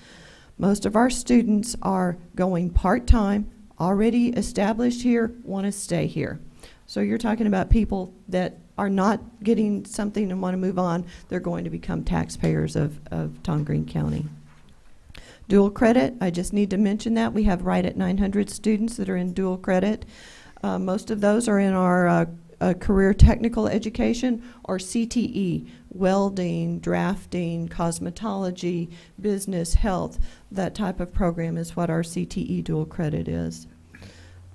Most of our students are going part-time, already established here, want to stay here. So you're talking about people that are not getting something and want to move on. They're going to become taxpayers of Tom Green County. Dual credit, I just need to mention that. We have right at 900 students that are in dual credit. Most of those are in our career technical education, or CTE, welding, drafting, cosmetology, business, health. That type of program is what our CTE dual credit is.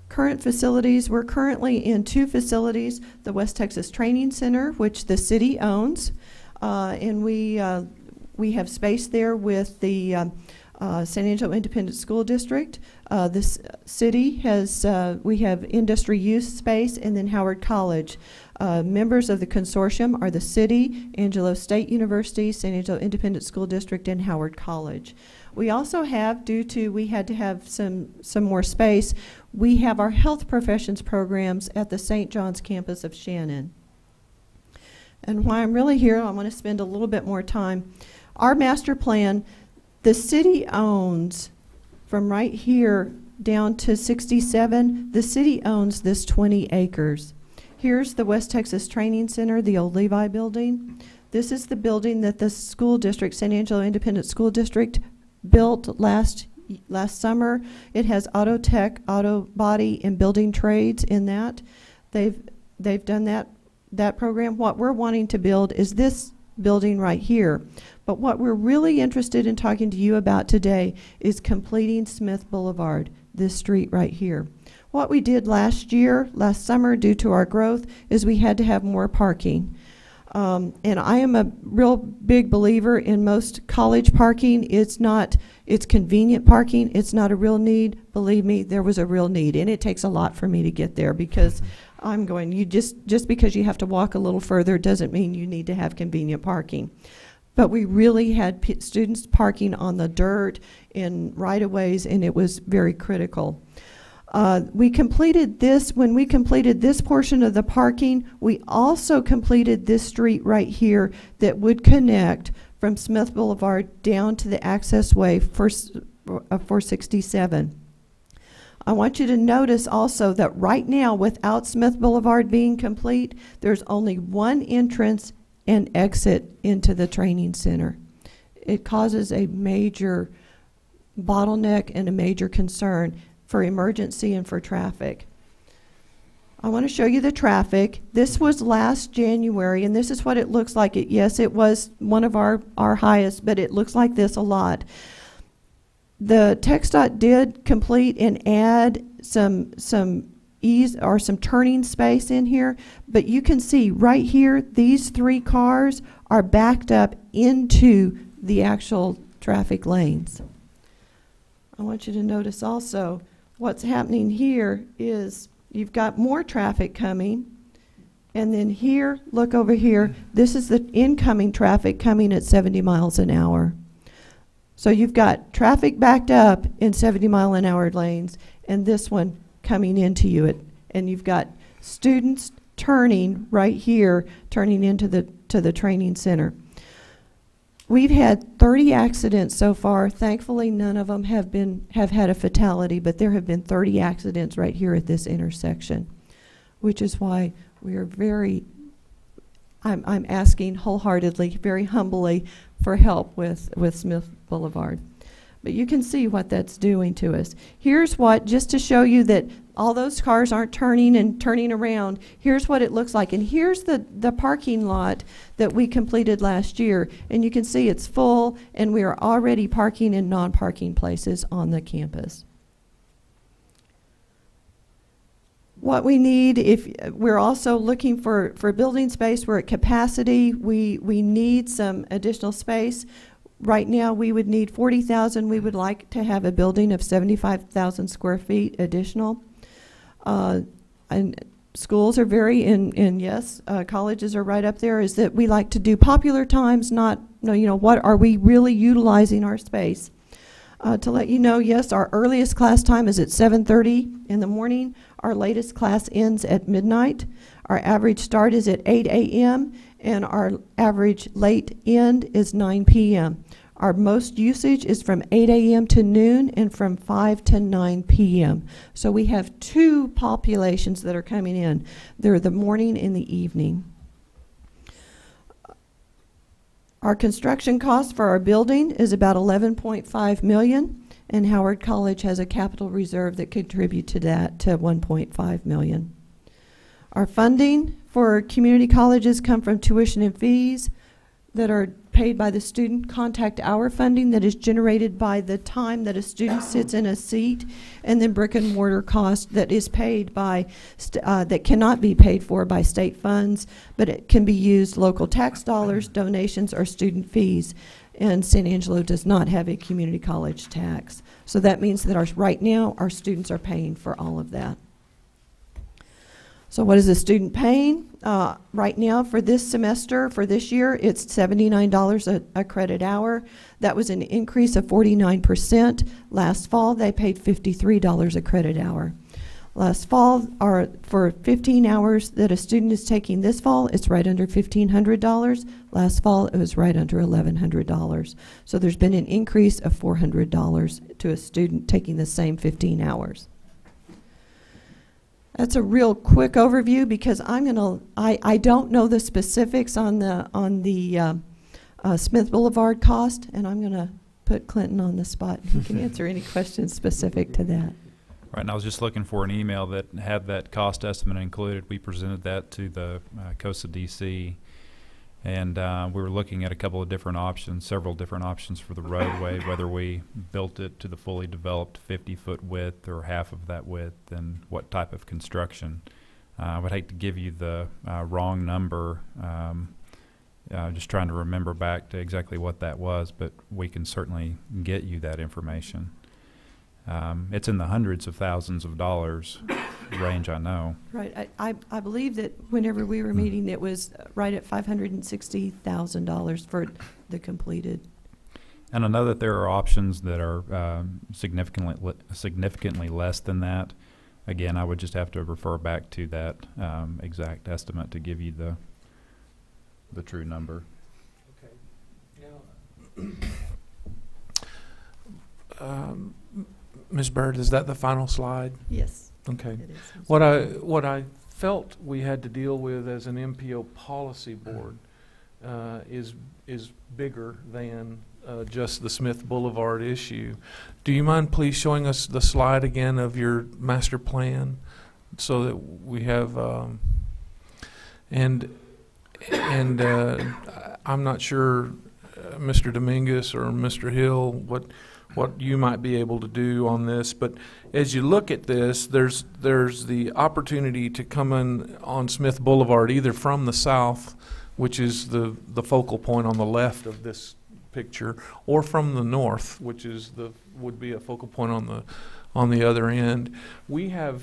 Current facilities, we're currently in 2 facilities, the West Texas Training Center, which the city owns, and we we have space there with the San Angelo Independent School District. This city has, we have industry use space, and then Howard College. Members of the consortium are the city, Angelo State University, San Angelo Independent School District, and Howard College. We also have, due to we had to have some more space, we have our health professions programs at the St. John's campus of Shannon. And why I'm really here, I want to spend a little bit more time. Our master plan, the city owns, from right here down to 67, the city owns this 20 acres. Here's the West Texas Training Center, the old Levi building. This is the building that the school district, San Angelo Independent School District, built last summer. It has auto tech, auto body, and building trades in that. They've done that program. What we're wanting to build is this building right here. But what we're really interested in talking to you about today is completing Smith Boulevard, this street right here. What we did last summer, due to our growth, is we had to have more parking. And I am a real big believer in most college parking. It's convenient parking. It's not a real need. Believe me, there was a real need, and it takes a lot for me to get there because I'm going, you just because you have to walk a little further doesn't mean you need to have convenient parking. But we really had students parking on the dirt in right-of-ways, and it was very critical. We completed this, when we completed this portion of the parking, we also completed this street right here that would connect from Smith Boulevard down to the access way for 467. I want you to notice also that right now, without Smith Boulevard being complete, there's only one entrance and exit into the training center. It causes a major bottleneck and a major concern for emergency and for traffic. I want to show you the traffic. This was last January, and this is what it looks like. Yes, it was one of our highest, but it looks like this a lot. The TxDOT did complete and add some ease or some turning space in here, but you can see right here, these 3 cars are backed up into the actual traffic lanes. I want you to notice also what's happening here is you've got more traffic coming, and then here, look over here, this is the incoming traffic coming at 70 miles an hour. So you've got traffic backed up in 70-mile-an-hour lanes, and this one coming into you, and you've got students turning right here, turning into the training center. We've had 30 accidents so far. Thankfully, none of them have had a fatality, but there have been 30 accidents right here at this intersection, which is why we are I'm asking wholeheartedly, very humbly, for help with Smith Boulevard. But you can see what that's doing to us. Here's what, just to show you that all those cars aren't turning and turning around, here's what it looks like. And here's the parking lot that we completed last year. And you can see it's full, and we are already parking in non-parking places on the campus. What we need, if we're also looking for building space, we're at capacity. We need some additional space. Right now, we would need 40,000. We would like to have a building of 75,000 square feet additional. And schools are very, and yes, colleges are right up there, is that we like to do popular times, not, what are we really utilizing our space? To let you know, yes, our earliest class time is at 7:30 in the morning. Our latest class ends at midnight. Our average start is at 8 a.m. and our average late end is 9 p.m. Our most usage is from 8 a.m. to noon and from 5 to 9 p.m. So we have 2 populations that are coming in. They're the morning and the evening. Our construction cost for our building is about $11.5 million, and Howard College has a capital reserve that contribute to that to $1.5 million. Our funding for community colleges come from tuition and fees that are paid by the student, contact hour funding that is generated by the time that a student sits in a seat, and then brick and mortar cost that is paid by, that cannot be paid for by state funds, but it can be used local tax dollars, donations, or student fees. and San Angelo does not have a community college tax. So that means that right now our students are paying for all of that. So what is a student paying? Right now for this semester, for this year, it's $79 a credit hour. That was an increase of 49%. Last fall, they paid $53 a credit hour. Last fall, for 15 hours that a student is taking this fall, it's right under $1,500. Last fall, it was right under $1,100. So there's been an increase of $400 to a student taking the same 15 hours. That's a real quick overview because I don't know the specifics on the Smith Boulevard cost, and I'm gonna put Clinton on the spot. He can answer any questions specific to that. Right, and I was just looking for an email that had that cost estimate included. We presented that to the COSA DC, and we were looking at a couple of different options, several different options for the roadway, whether we built it to the fully developed 50-foot width or half of that width, and what type of construction. I would hate to give you the wrong number, just trying to remember back to exactly what that was, but we can certainly get you that information. It's in the hundreds of thousands of dollars range, I know. Right. I believe that whenever we were meeting, it was right at $560,000 for the completed. And I know that there are options that are significantly less than that. Again, I would just have to refer back to that exact estimate to give you the true number. Okay. Now, Ms. Bird, is that the final slide? Yes. Okay. It is. What I felt we had to deal with as an MPO policy board is bigger than just the Smith Boulevard issue. Do you mind please showing us the slide again of your master plan so that we have and I'm not sure Mr. Dominguez or Mr. Hill what you might be able to do on this, but as you look at this, there's the opportunity to come in on Smith Boulevard either from the south, which is the focal point on the left of this picture, or from the north, which is would be a focal point on the other end. We have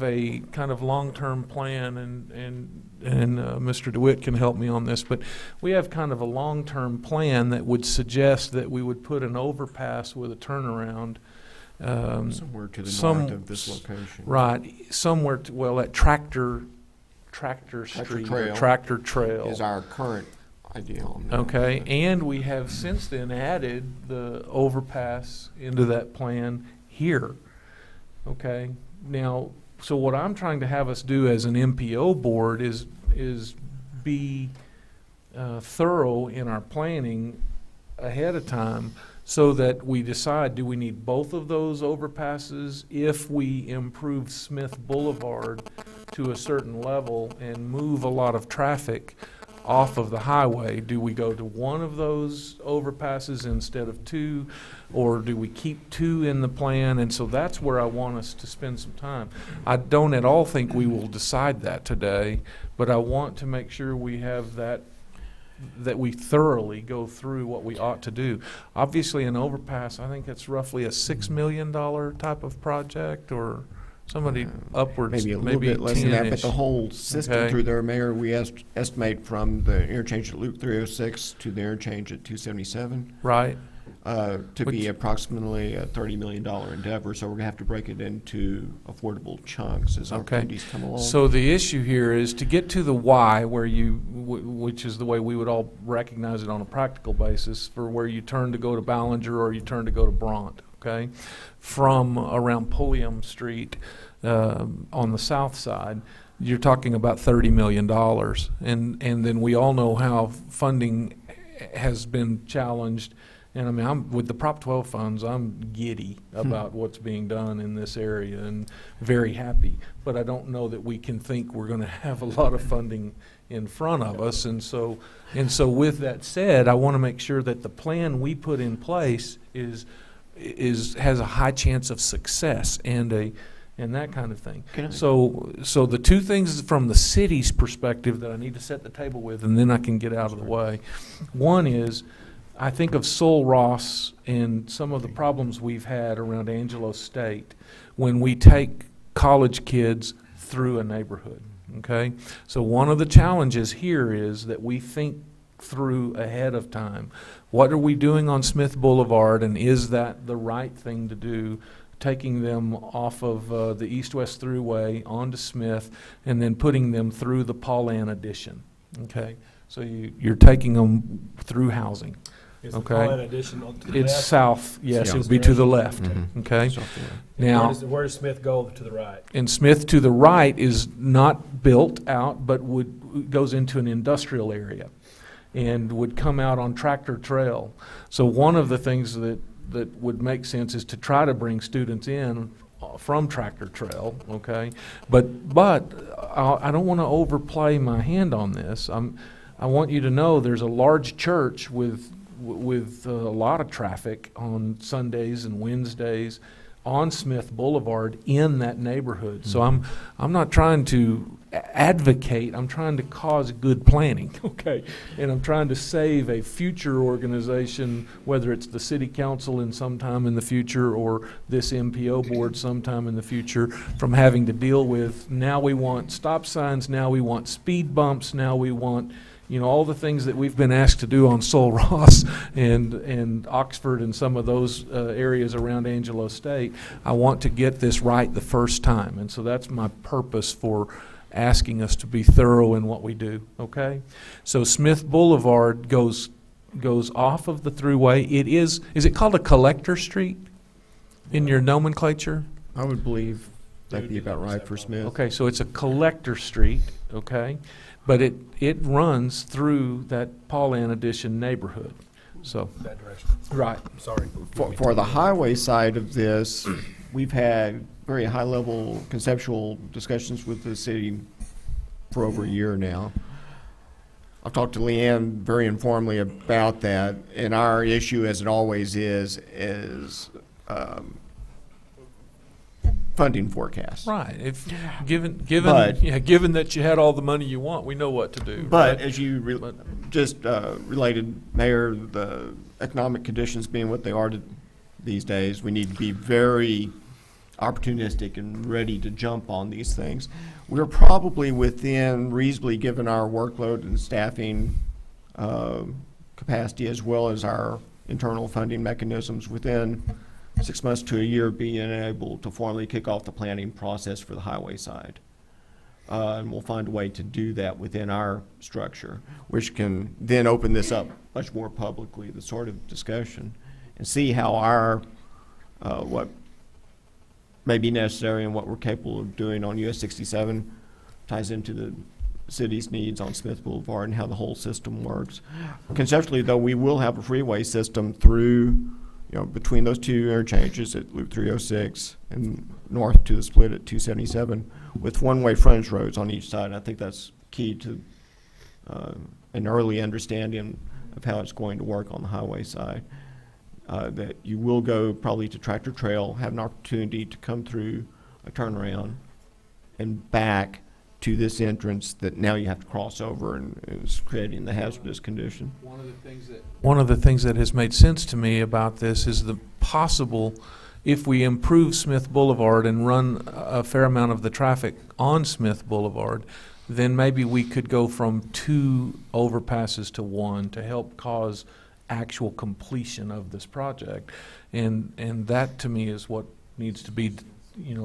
a kind of long-term plan, and Mr. DeWitt can help me on this, but we have kind of a long-term plan that would suggest that we would put an overpass with a turnaround somewhere to the north of this location. Right, somewhere at Tractor Street, Trail Tractor Trail is our current idea on that. Okay, and we have since then added the overpass into that plan here. Okay, now, so what I'm trying to have us do as an MPO board is be thorough in our planning ahead of time so that we decide, do we need both of those overpasses if we improve Smith Boulevard to a certain level and move a lot of traffic off of the highway? Do we go to one of those overpasses instead of two, or do we keep two in the plan? And so that's where I want us to spend some time. I don't at all think we will decide that today, but I want to make sure we have that we thoroughly go through what we ought to do. Obviously, an overpass, I think it's roughly a $6 million type of project, or somebody upwards, maybe a little bit less than that, but 10-ish. the whole system Okay. through there, Mayor, we estimate from the interchange at Loop 306 to the interchange at 277 Right. to be approximately a $30 million endeavor. So we're gonna have to break it into affordable chunks as opportunities come along. So the issue here is to get to the why, where which is the way we would all recognize it on a practical basis, for where you turn to go to Ballinger or you turn to go to Bront, okay? From around Pulliam Street on the south side, you're talking about $30 million. And then we all know how funding has been challenged. And I mean, with the Prop 12 funds, I'm giddy about what's being done in this area and very happy. But I don't know that we can think we're going to have a lot of funding in front of us. And so with that said, I want to make sure that the plan we put in place has a high chance of success and that kind of thing. So the two things from the city's perspective that I need to set the table with, and then I can get out of the way. One is, I think of Sul Ross and some of the problems we've had around Angelo State when we take college kids through a neighborhood, okay? So one of the challenges here is that we think through ahead of time. What are we doing on Smith Boulevard, and is that the right thing to do? Taking them off of the East-West Thruway onto Smith and then putting them through the Paulan addition, okay? So you're taking them through housing. Is Okay. the Paulan addition on to the It's left? south, yes, Yeah. it would be to the left, Mhm. okay? And Now, where does Smith go to the right? and Smith to the right is not built out, but goes into an industrial area and would come out on Tractor Trail. So one of the things that would make sense is to try to bring students in from Tractor Trail, okay? But I don't want to overplay my hand on this. I want you to know there's a large church with a lot of traffic on Sundays and Wednesdays on Smith Boulevard in that neighborhood. So I'm not trying to advocate, I'm trying to cause good planning, okay? And I'm trying to save a future organization, whether it's the city council in some time in the future or this MPO board sometime in the future, from having to deal with, now we want stop signs, now we want speed bumps, now we want, you know, all the things that we've been asked to do on Sul Ross and Oxford and some of those areas around Angelo State. I want to get this right the first time, and so that's my purpose for asking us to be thorough in what we do, okay? So Smith Boulevard goes off of the thruway. Is it called a collector street in your nomenclature? I would believe that'd be about right for Smith. Okay, so it's a collector street, okay? But it runs through that Paulan Addition neighborhood, so. That direction. Right. Sorry. For the highway side of this, we've had very high-level conceptual discussions with the city for over a year now. I've talked to Leanne very informally about that, and our issue, as it always is funding forecasts. Right. If But- given that you had all the money you want, we know what to do. But right? as you related, Mayor, the economic conditions being what they are these days, we need to be very opportunistic and ready to jump on these things. We're probably within, reasonably given our workload and staffing capacity, as well as our internal funding mechanisms, within 6 months to a year being able to formally kick off the planning process for the highway side. And we'll find a way to do that within our structure, which can then open this up much more publicly, the sort of discussion, and see how our, what may be necessary and what we're capable of doing on US 67 ties into the city's needs on Smith Boulevard and how the whole system works. Conceptually, though, we will have a freeway system through, between those two interchanges at Loop 306 and north to the split at 277 with one-way frontage roads on each side. I think that's key to an early understanding of how it's going to work on the highway side. That you will go probably to Tractor Trail, have an opportunity to come through a turnaround and back to this entrance that now you have to cross over and is creating the hazardous condition. One of the things that has made sense to me about this is the possible, if we improve Smith Boulevard and run a fair amount of the traffic on Smith Boulevard, then maybe we could go from 2 overpasses to 1 to help cause actual completion of this project. And that to me is what needs to be,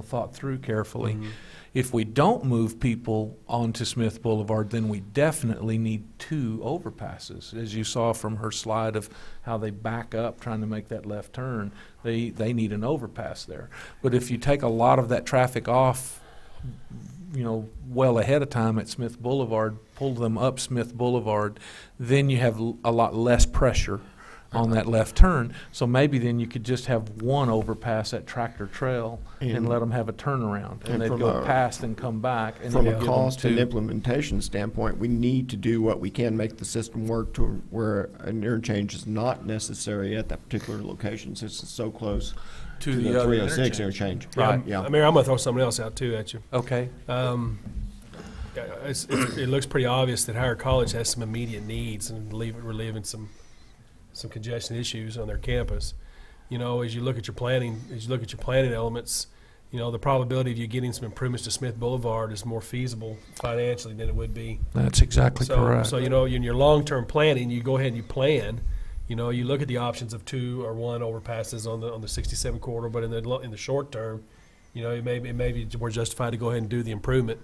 thought through carefully. Mm-hmm. If we don't move people onto Smith Boulevard, then we definitely need 2 overpasses. As you saw from her slide of how they back up trying to make that left turn, they need an overpass there. But if you take a lot of that traffic off, well ahead of time at Smith Boulevard, pull them up Smith Boulevard, then you have a lot less pressure on that left turn. So maybe then you could just have 1 overpass at Tractor Trail and let them have a turnaround, and they'd go past and come back. And from a cost and implementation standpoint, we need to do what we can, make the system work to where an interchange is not necessary at that particular location, since it's so close to the 306 interchange. Right. Yeah. I mean, I'm going to throw something else out too at you. Okay. It looks pretty obvious that Higher College has some immediate needs, and we're leaving some some congestion issues on their campus. You know, as you look at your planning, elements, you know, the probability of you getting some improvements to Smith Boulevard is more feasible financially than it would be. That's exactly correct. So, you know, in your long-term planning, you go ahead and you plan. You know, you look at the options of 2 or 1 overpasses on the 67 corridor, but in the short term, you know, it may be more justified to go ahead and do the improvement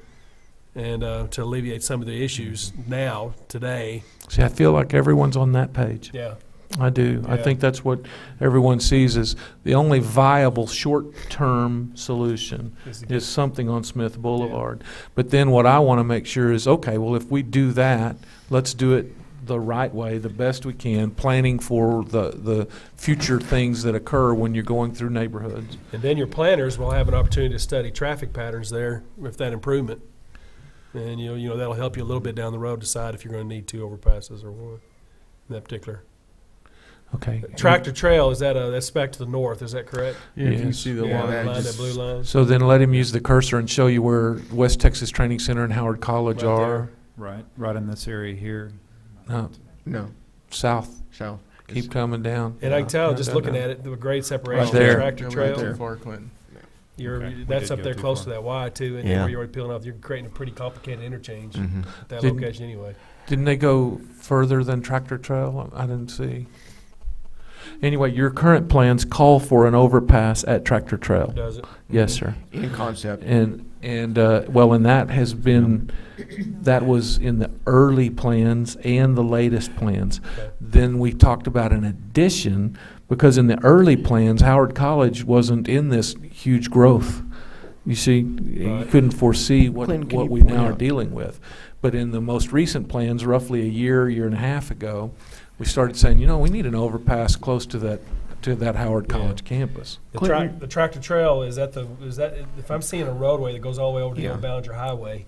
and to alleviate some of the issues now, today. See, I feel like everyone's on that page. Yeah. I do. I Yeah. think that's what everyone sees is the only viable short-term solution is something on Smith Boulevard. But then what I want to make sure is, okay, well, if we do that, let's do it the right way, the best we can, planning for the future things that occur when you're going through neighborhoods. And then your planners will have an opportunity to study traffic patterns there with that improvement. And, you know, that'll help you a little bit down the road decide if you're going to need 2 overpasses or 1 in that particular. Okay. Tractor trail, that's back to the north, is that correct? Yeah, you can Yes. see the Yeah, line. that blue line. So then let him use the cursor and show you where West Texas Training Center and Howard College Right are. Right in this area here. No, South. south. Keep coming down. And I can tell, Yeah, just down, looking down. at it, the grade separation, Right there. the tractor trail, there. Far Clinton. Okay, we that's did up go there too close far. to that Y too, and Yeah. where you're already peeling off, you're creating a pretty complicated interchange Mm-hmm. at that Didn't- location anyway. Didn't they go further than Tractor Trail? I didn't see. Anyway, your current plans call for an overpass at Tractor Trail. Does it? Yes, sir. In concept. And well, and that has been, that was in the early plans and the latest plans. Okay. Then we talked about an addition, because in the early plans, Howard College wasn't in this huge growth. You see, you Right. couldn't foresee Clinton, can what you we point now are out- dealing with. But in the most recent plans, roughly a year and a half ago, we started saying, you know, we need an overpass close to that Howard Yeah. College campus. The tractor trail, is that if I'm seeing a roadway that goes all the way over to the Yeah. old Ballinger Highway,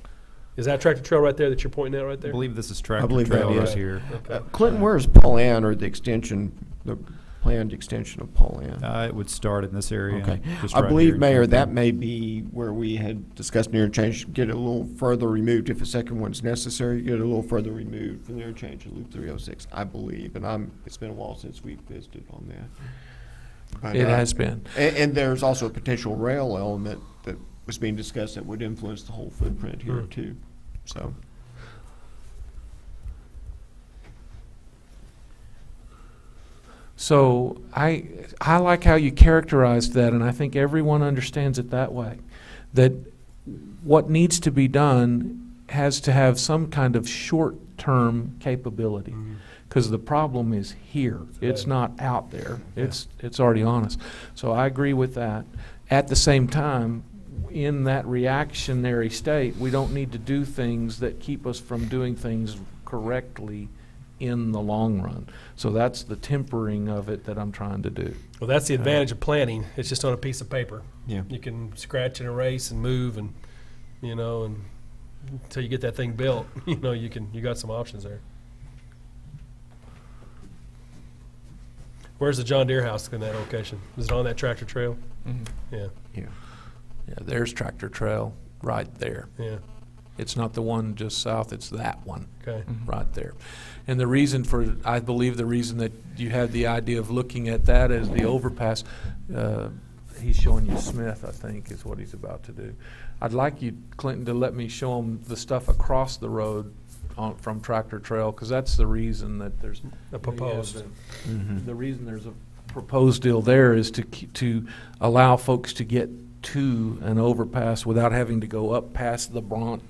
is that tractor trail right there that you're pointing at right I there? believe this is tractor believe that trail is. right here. Okay. Clinton, where's Paul Ann, or the extension, the planned extension of Paul Ann? It would start in this area. Okay. just I right believe, here. Mayor, that may be where we had discussed an interchange, get it a little further removed. If a second one's necessary, get it a little further removed from the interchange of Loop 306, I believe. And it's been a while since we've visited on that. But, It has been. And there's also a potential rail element that was being discussed that would influence the whole footprint here Hmm. too, so. So I like how you characterized that, and I think everyone understands it that way. That what needs to be done has to have some kind of short-term capability, Mhm. because the problem is here. It's Right. not out there. It's already on us. So I agree with that. At the same time, in that reactionary state, we don't need to do things that keep us from doing things correctly in the long run. So that's the tempering of it that I'm trying to do. Well, that's the advantage of planning. It's just on a piece of paper. Yeah. You can scratch and erase and move and, you know, and until you get that thing built, you know, you got some options there. Where's the John Deere house in that location? Is it on that tractor trail? Yeah, Yeah. Yeah, there's Tractor Trail right there. yeah, It's not the one just south, it's that one okay. right there. And the reason I believe the reason that you had the idea of looking at that as the overpass, he's showing you Smith, I think, is what he's about to do. I'd like you, Clinton, to let me show him the stuff across the road from Tractor Trail, because that's the reason that there's A proposed. The reason there's a proposed deal there is to allow folks to get to an overpass without having to go up past the Bront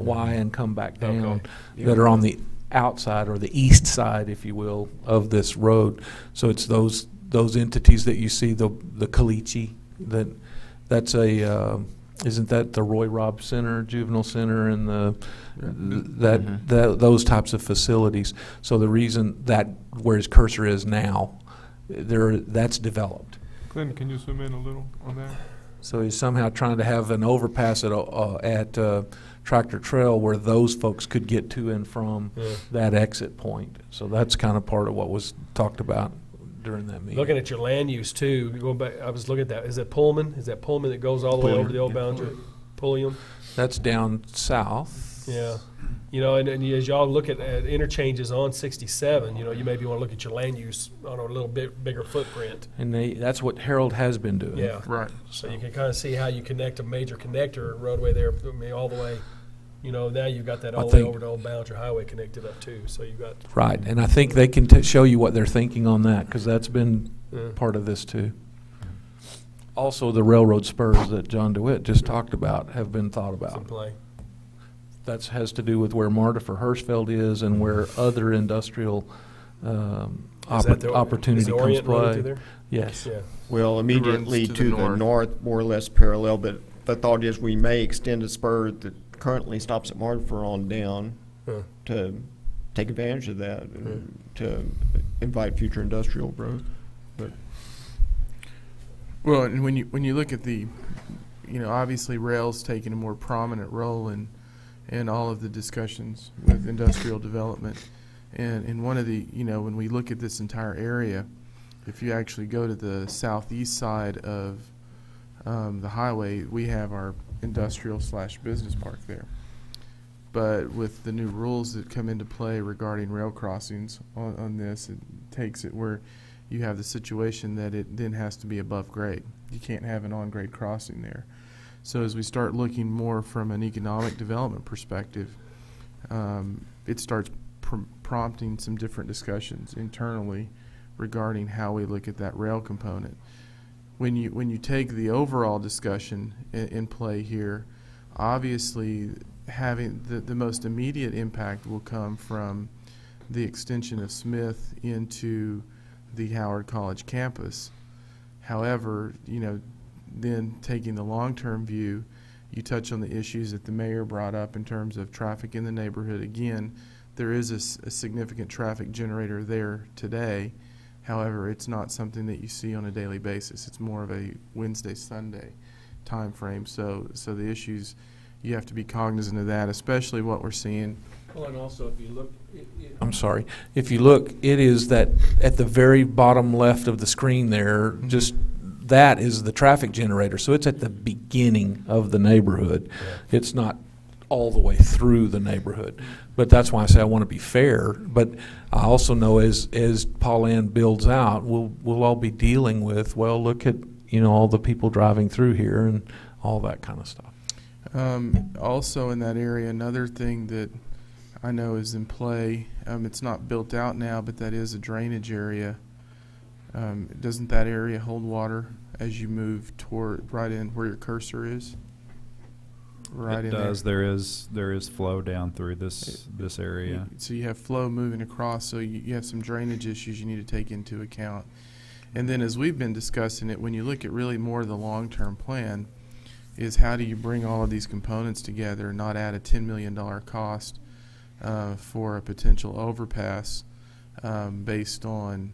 Y and come back down, Okay. that are on the outside or the east side, if you will, of this road. So it's those entities that you see, the Caliche, that's a isn't that the Roy Robb Center, Juvenile Center, and those types of facilities. So the reason that where his cursor is now, that's developed. Clinton, can you zoom in a little on that? So he's somehow trying to have an overpass at Tractor Trail where those folks could get to and from Yeah. that exit point. So that's kind of part of what was talked about during that meeting. Looking at your land use too, going back, I was looking at that. Is that Pullman? Is that Pullman that goes all the way over the old boundary? Pulliam? That's down south. Yeah. You know, and as y'all look at interchanges on 67, you know, you maybe want to look at your land use on a little bit bigger footprint. And that's what Harold has been doing. Yeah. Right. So you can kind of see how you connect a major connector roadway there, I mean, all the way. You know, now you've got that all the way over to Old Ballinger Highway connected up too. So you've got Right, and I think they can show you what they're thinking on that, because that's been part of this too. Also, the railroad spurs that John DeWitt just talked about have been thought some about. play. That has to do with where Marta for Hirschfeld is and where other industrial opportunity is the comes Orient Road play. through there? Yes. Yeah. Well, immediately to to the the north. north, more or less parallel, but the thought is we may extend a spur that currently stops at Martifer on down Huh. to take advantage of that, and to invite future industrial growth. But Well, and when you look at the, obviously rail's taking a more prominent role in all of the discussions with industrial development. And one of the, when we look at this entire area, if you actually go to the southeast side of the highway, we have our industrial/business park there. But with the new rules that come into play regarding rail crossings on this, it takes it where you have the situation that it then has to be above grade. You can't have an on-grade crossing there. So as we start looking more from an economic development perspective, it starts prompting some different discussions internally regarding how we look at that rail component. When you take the overall discussion in play here, obviously having the most immediate impact will come from the extension of Smith into the Howard College campus. However, then taking the long-term view, you touch on the issues that the mayor brought up in terms of traffic in the neighborhood. Again, there is a significant traffic generator there today. However, it's not something that you see on a daily basis. It's more of a Wednesday, Sunday time frame. So the issues, you have to be cognizant of that, especially what we're seeing. Well, and also if you look, I'm sorry, if you look, it is that at the very bottom left of the screen there, just that is the traffic generator. So it's at the beginning of the neighborhood. Yeah. It's not all the way through the neighborhood. But that's why I say I want to be fair. But I also know as Paul Ann builds out, we'll all be dealing with, well, look at, all the people driving through here and all that kind of stuff. Also in that area, another thing that I know is in play, it's not built out now, but that is a drainage area. Doesn't that area hold water as you move toward right in where your cursor is? Right it in does. there. There is flow down through this area. So you have flow moving across, so you have some drainage issues you need to take into account. And then as we've been discussing it, when you look at really more of the long-term plan, is how do you bring all of these components together and not add a $10 million cost for a potential overpass based on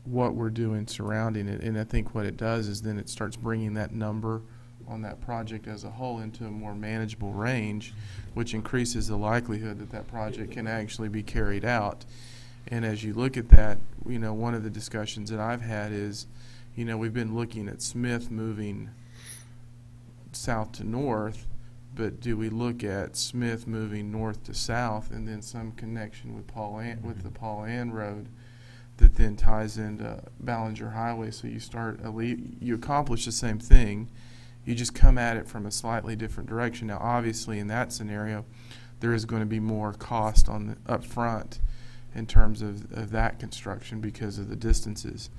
what we're doing surrounding it. And I think what it does is then it starts bringing that number on that project as a whole into a more manageable range, which increases the likelihood that that project can actually be carried out. And as you look at that, one of the discussions that I've had is, we've been looking at Smith moving south to north, but do we look at Smith moving north to south and then some connection with with the Paul Ann Road that then ties into Ballinger Highway? So you accomplish the same thing, you just come at it from a slightly different direction. Now obviously in that scenario there is going to be more cost on the up front in terms of that construction because of the distances.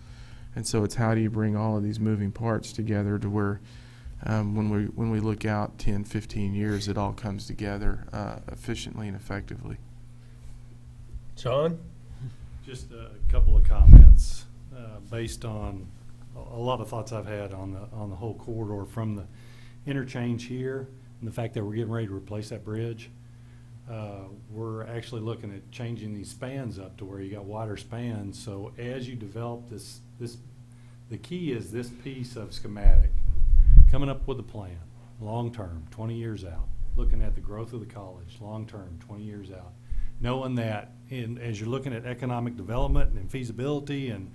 And so it's how do you bring all of these moving parts together to where when we look out 10, 15 years, it all comes together efficiently and effectively. John? Just a couple of comments based on a lot of thoughts I've had on the whole corridor from the interchange here and the fact that we're getting ready to replace that bridge. We're actually looking at changing these spans up to where you got wider spans. So as you develop this, the key is this piece of schematic, coming up with a plan, long term, 20 years out, looking at the growth of the college, long term, 20 years out, knowing that as you're looking at economic development and feasibility, and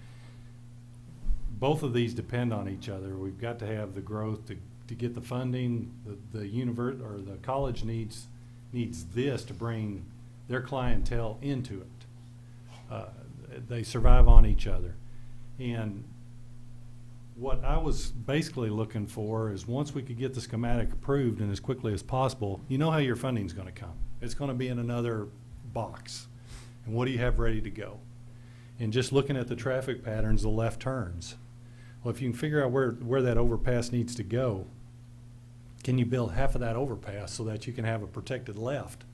both of these depend on each other. We've got to have the growth to get the funding. The college needs needs this to bring their clientele into it. They survive on each other. And what I was basically looking for is once we could get the schematic approved and as quickly as possible, you know how your funding's going to come. It's going to be in another box. And what do you have ready to go? And just looking at the traffic patterns, the left turns. Well, if you can figure out where that overpass needs to go, can you build half of that overpass so that you can have a protected left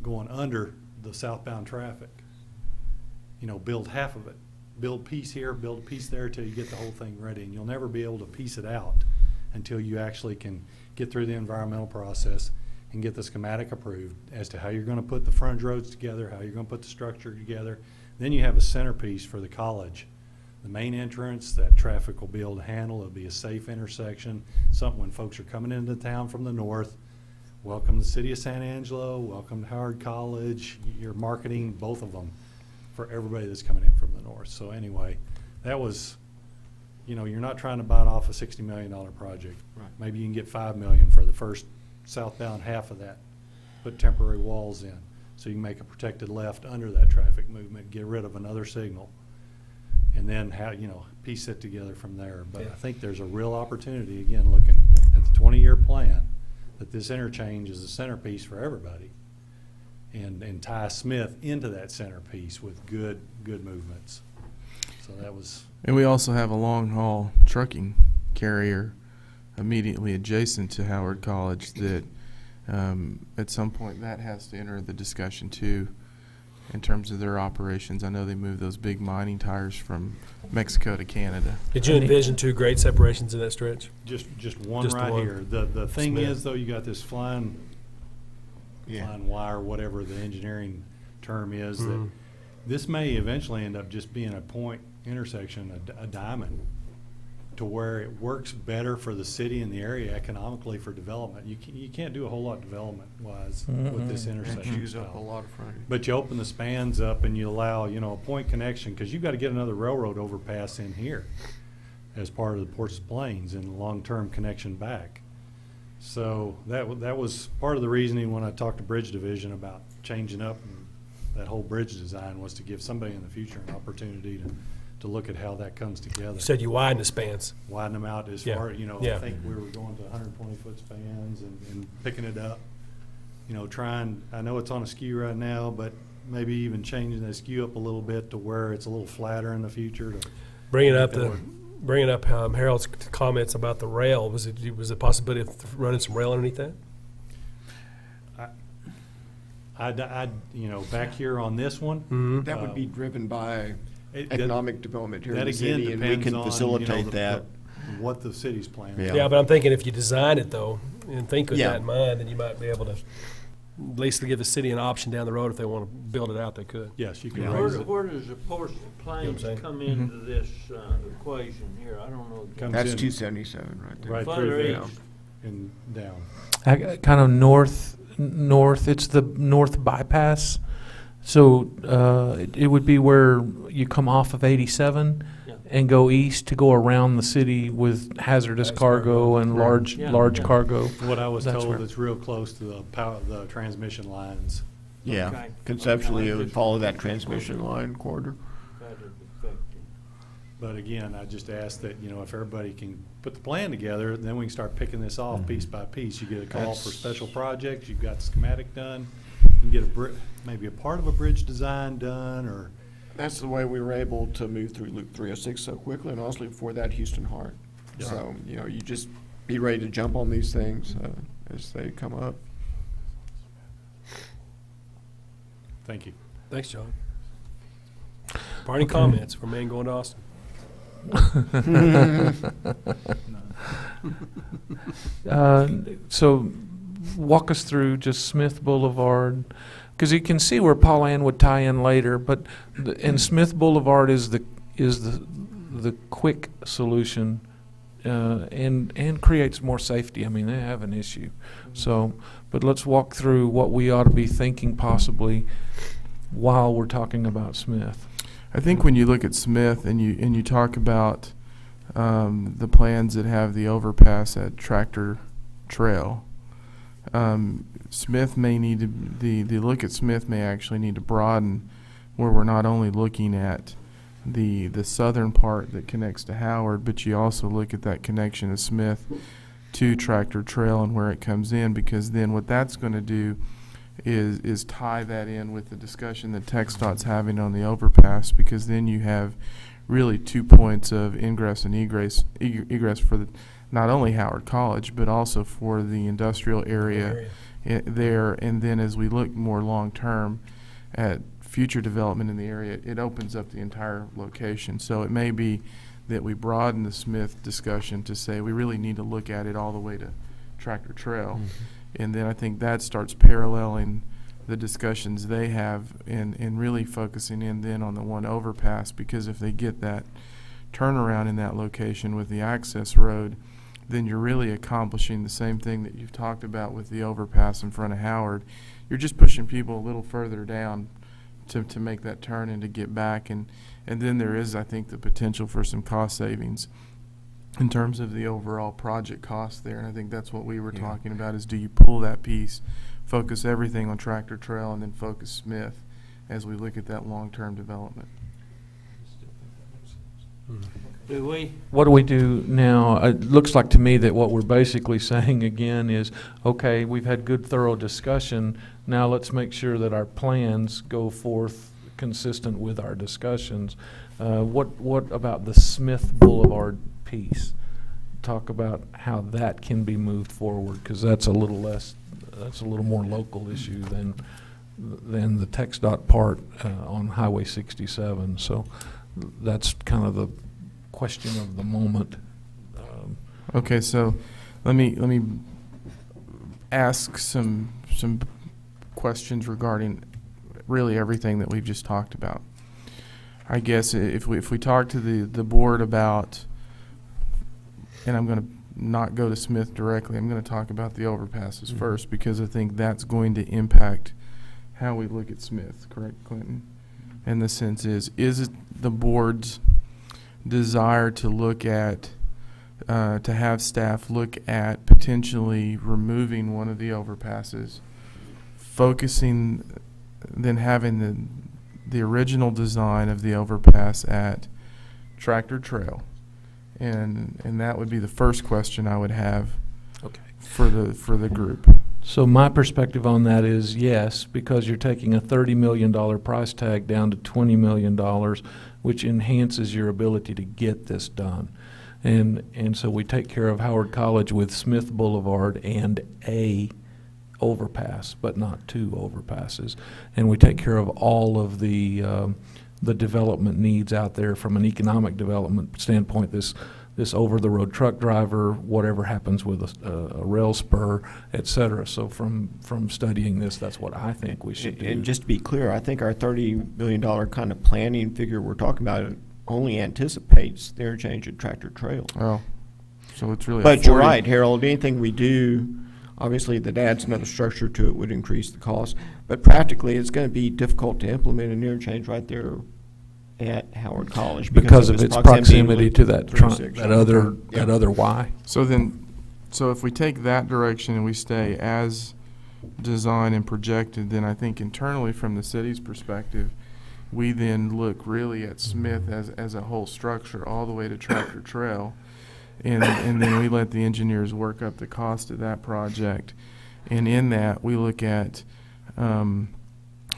going under the southbound traffic? You know, build half of it. Build piece here, build a piece there till you get the whole thing ready. And you'll never be able to piece it out until you actually can get through the environmental process and get the schematic approved as to how you're going to put the frontage roads together, how you're going to put the structure together. Then you have a centerpiece for the college. The main entrance, that traffic will be able to handle. It'll be a safe intersection, something when folks are coming into town from the north. Welcome to the city of San Angelo, welcome to Howard College. You're marketing both of them for everybody that's coming in from the north. So anyway, that was, you know, you're not trying to bite off a $60 million project. Right. Maybe you can get $5 million for the first southbound half of that. Put temporary walls in so you can make a protected left under that traffic movement, get rid of another signal, and then piece it together from there. But I think there's a real opportunity, again, looking at the 20-year plan, that this interchange is a centerpiece for everybody. And tie Smith into that centerpiece with good movements. So that was. And we also have a long-haul trucking carrier immediately adjacent to Howard College that at some point that has to enter the discussion too in terms of their operations. I know they move those big mining tires from Mexico to Canada. Did you envision two grade separations in that stretch? Just one just right here. The thing Smith. is, though, you got this flying wire, whatever the engineering term is, that this may eventually end up just being a point intersection, a diamond, to where it works better for the city and the area economically for development. You can't do a whole lot development-wise with this intersection. Use up a lot of frontage. But you open the spans up and you allow, a point connection, because you've got to get another railroad overpass in here as part of the Ports Plains and the long-term connection back. So that was part of the reasoning when I talked to Bridge Division about changing up that whole bridge design, was to give somebody in the future an opportunity to look at how that comes together. You said you widen the spans. Widen them out as far, I think we were going to 120-foot spans and picking it up. Trying, I know it's on a skew right now, but maybe even changing the skew up a little bit to where it's a little flatter in the future. Bringing up Harold's comments about the rail, was the possibility of running some rail underneath that? Back here on this one, that would be driven by economic development here in that the again city, and we depends can on, facilitate that. What the city's plan is. Yeah. But I'm thinking if you design it though, and think with Yeah. that in mind, then you might be able to at least give the city an option down the road if they want to build it out, they could. Yes, you can Yeah. raise it. Where does the Ports Plains saying? come into this equation here? I don't know. Comes That's in 277 right there. right Further through east. and down. Kind of north. It's the north bypass. So it would be where you come off of 87 Yeah. and go east to go around the city with hazardous cargo and large Yeah. cargo. What I was That's told, where- it's real close to the transmission lines. Yeah, Okay. conceptually, Okay. it would follow that transmission line corridor. That is effective. But again, I just ask that, if everybody can put the plan together, then we can start picking this off piece by piece. You get a call for special projects, you've got the schematic done, you can get maybe a part of a bridge design done, or. That's the way we were able to move through Loop 306 so quickly, and honestly, before that, Houston Hart. Yeah. So, you just be ready to jump on these things as they come up. Thank you. Thanks, John. Parting comments from man going to Austin. So walk us through just Smith Boulevard, because you can see where Paul Ann would tie in later, but and Smith Boulevard is the quick solution and creates more safety. I mean, they have an issue. So, but let's walk through what we ought to be thinking possibly while we're talking about Smith. I think when you look at Smith and you talk about the plans that have the overpass at Tractor Trail, Smith may need to, the look at Smith may actually need to broaden, where we're not only looking at the southern part that connects to Howard, but you also look at that connection of Smith to Tractor Trail and where it comes in, because then what that's going to do is tie that in with the discussion that TxDOT's having on the overpass, because then you have really 2 points of ingress and egress for not only Howard College, but also for the industrial area there. And then as we look more long term at future development in the area, it opens up the entire location. So it may be that we broaden the Smith discussion to say we really need to look at it all the way to Tractor Trail. And then I think that starts paralleling the discussions they have and really focusing in then on the one overpass, because if they get that turnaround in that location with the access road, then you're really accomplishing the same thing that you've talked about with the overpass in front of Howard. You're just pushing people a little further down to make that turn and to get back. And then there is, I think, the potential for some cost savings in terms of the overall project cost there. And I think that's what we were talking about, is do you pull that piece, focus everything on Tractor Trail, and then focus Smith as we look at that long-term development. What do we do now? It looks like to me that what we're basically saying again is, okay, we've had good thorough discussion. Now let's make sure that our plans go forth consistent with our discussions. What about the Smith Boulevard piece? Talk about how that can be moved forward, because that's a little more local issue than the TxDOT part on Highway 67. So that's kind of the question of the moment. Okay, so let me ask some questions regarding really everything that we've just talked about. I guess if we talk to the board about, and I'm going to not go to Smith directly, I'm going to talk about the overpasses first, because I think that's going to impact how we look at Smith, correct, Clinton? And the sense is it the board's desire to look at, to have staff look at potentially removing one of the overpasses, focusing, then having the original design of the overpass at Tractor Trail, and that would be the first question I would have for the group. So my perspective on that is yes, because you're taking a $30 million price tag down to $20 million, which enhances your ability to get this done. And so we take care of Howard College with Smith Boulevard and a overpass, but not two overpasses. And we take care of all of the development needs out there from an economic development standpoint. This over-the-road truck driver, whatever happens with a rail spur, et cetera. So from studying this, that's what I think we should do. And just to be clear, I think our $30 million kind of planning figure we're talking about only anticipates the interchange at Tractor Trail. Oh, so it's really. But you're right, Harold. Anything we do, obviously, that adds another structure to it would increase the cost. But practically, it's going to be difficult to implement an interchange right there at Howard College because of its proximity to that other Y. So if we take that direction and we stay as designed and projected, then I think internally from the city's perspective, we then look really at Smith as a whole structure all the way to Tractor Trail, and then we let the engineers work up the cost of that project, and in that we look at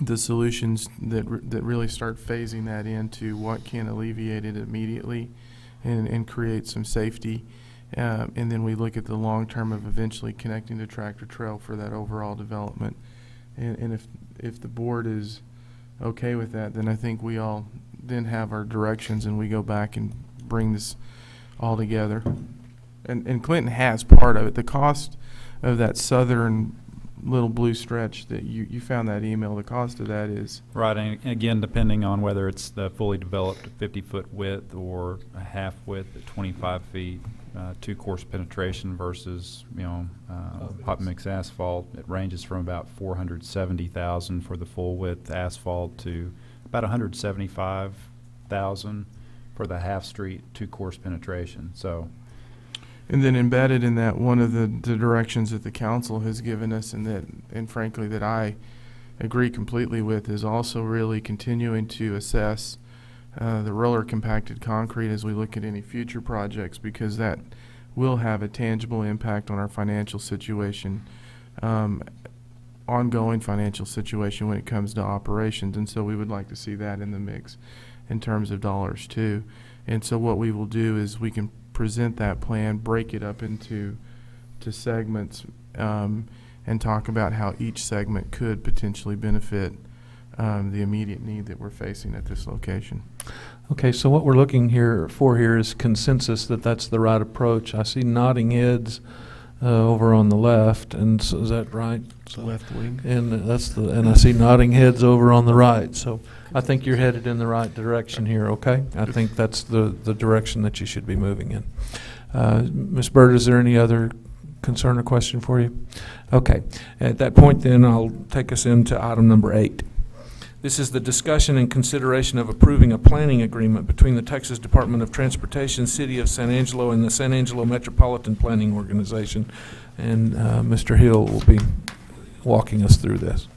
the solutions that really start phasing that into what can alleviate it immediately and create some safety. And then we look at the long term of eventually connecting to Tractor Trail for that overall development. And if the board is okay with that, then I think we all then have our directions and we go back and bring this all together. And Clinton has part of it. The cost of that southern little blue stretch that you found that email, the cost of that is right. And again, depending on whether it's the fully developed 50-foot width or a half width at 25 feet, 2-course penetration versus hot mix asphalt, it ranges from about $470,000 for the full width asphalt to about $175,000 for the half street 2-course penetration. So And then embedded in that, one of the directions that the council has given us, and frankly that I agree completely with, is also really continuing to assess the roller compacted concrete as we look at any future projects, because that will have a tangible impact on our financial situation, ongoing financial situation when it comes to operations. And so we would like to see that in the mix in terms of dollars too. And so what we will do is we can present that plan, break it up into segments, and talk about how each segment could potentially benefit the immediate need that we're facing at this location. Okay, so what we're looking here is consensus that that's the right approach. I see nodding heads over on the left, and so is that right? So, Left wing. and I see nodding heads over on the right. So I think you're headed in the right direction here. Okay, I think that's the direction that you should be moving in. Ms. Bird, is there any other concern or question for you? Okay, at that point then I'll take us into item number 8. This is the discussion and consideration of approving a planning agreement between the Texas Department of Transportation, City of San Angelo, and the San Angelo Metropolitan Planning Organization. And Mr. Hill will be walking us through this.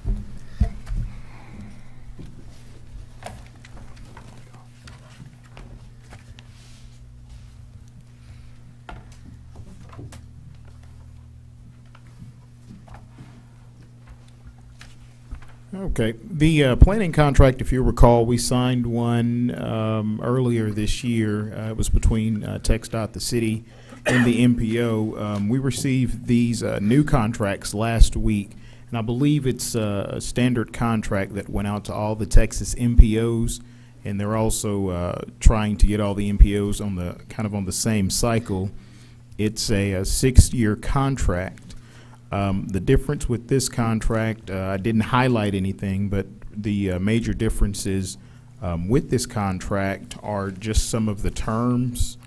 Okay. The planning contract, if you recall, we signed one earlier this year. It was between TxDOT, the city, and the MPO. We received these new contracts last week, and I believe it's a standard contract that went out to all the Texas MPOs, and they're also trying to get all the MPOs on the on the same cycle. It's a 6-year contract. The difference with this contract, I didn't highlight anything, but the major differences with this contract are just some of the terms,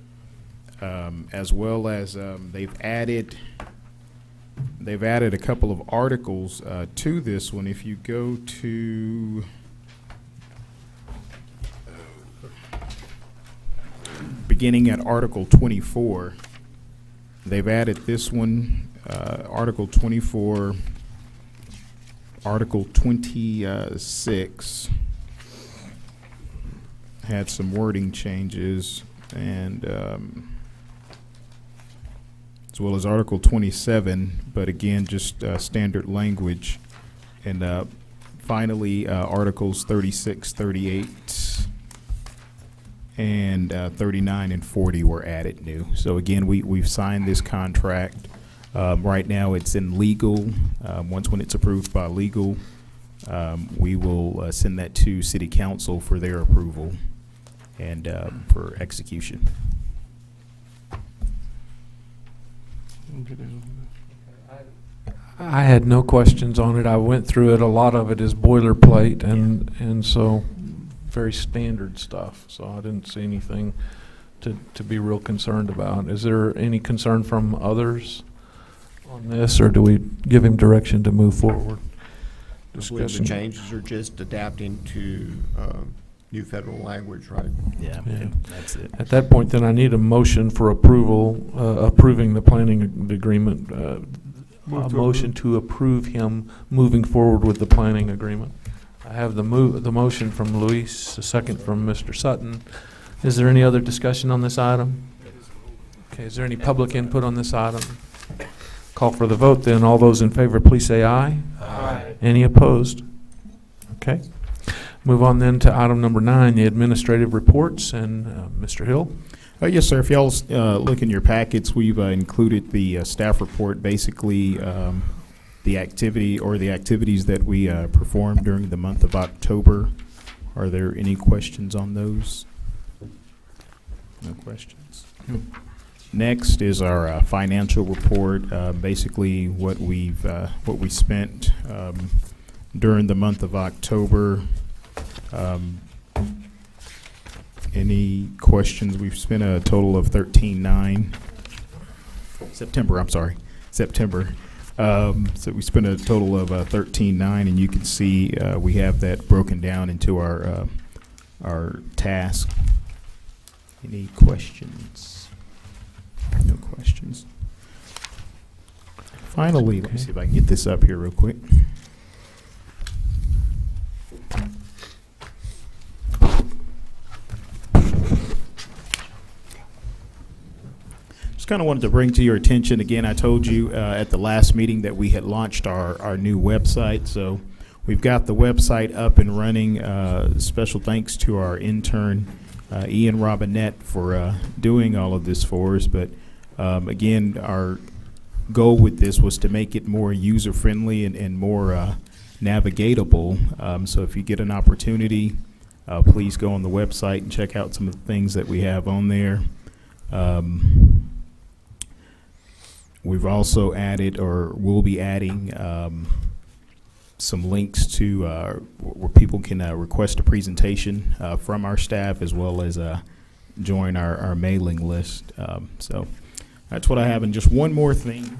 as well as they've added a couple of articles to this one. If you go to beginning at Article 24, they've added this one. Article 24, Article 26 had some wording changes, and as well as Article 27, but again, just standard language. And finally, Articles 36, 38, and 39 and 40 were added new. So again, we've signed this contract. Right now it's in legal. When it's approved by legal, we will send that to City Council for their approval and for execution. I had no questions on it. I went through it. A lot of it is boilerplate, and so very standard stuff. So I didn't see anything to be real concerned about. Is there any concern from others on this, or do we give him direction to move forward? I believe the changes are just adapting to new federal language, right? Yeah, that's it. At that point, then I need a motion for approval, approving the planning agreement. A motion to approve him moving forward with the planning agreement. I have the motion from Luis, a second from Mr. Sutton. Is there any other discussion on this item? Okay, is there any public input on this item? Call for the vote then. All those in favor, please say aye. Aye. Any opposed? Okay. Move on then to item number 9, the administrative reports, and Mr. Hill. Yes, sir. If y'all look in your packets, we've included the staff report, basically the activity or the activities that we performed during the month of October. Are there any questions on those? No questions. Next is our financial report, basically what we spent during the month of October. Any questions? We've spent a total of September. So we spent a total of 13.9, and you can see we have that broken down into our task. Any questions? No questions. Finally, let me see if I can get this up here real quick. Just kind of wanted to bring to your attention, again, I told you at the last meeting that we had launched our new website. So we've got the website up and running. Special thanks to our intern, Ian Robinette, for doing all of this for us. But again, our goal with this was to make it more user-friendly and more navigatable. So if you get an opportunity, please go on the website and check out some of the things that we have on there. We've also added, or will be adding, some links to where people can request a presentation from our staff, as well as join our mailing list. So that's what I have. And just one more thing.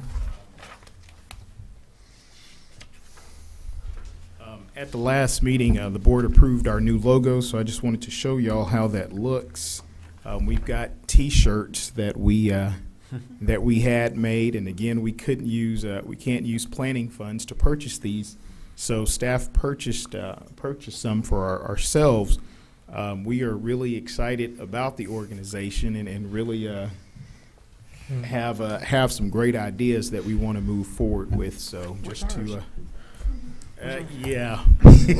At the last meeting, the board approved our new logo, so I just wanted to show y'all how that looks. We've got T-shirts that we had made, and again, we can't use planning funds to purchase these, so staff purchased some for ourselves. We are really excited about the organization and really have some great ideas that we want to move forward with. So just to yeah. You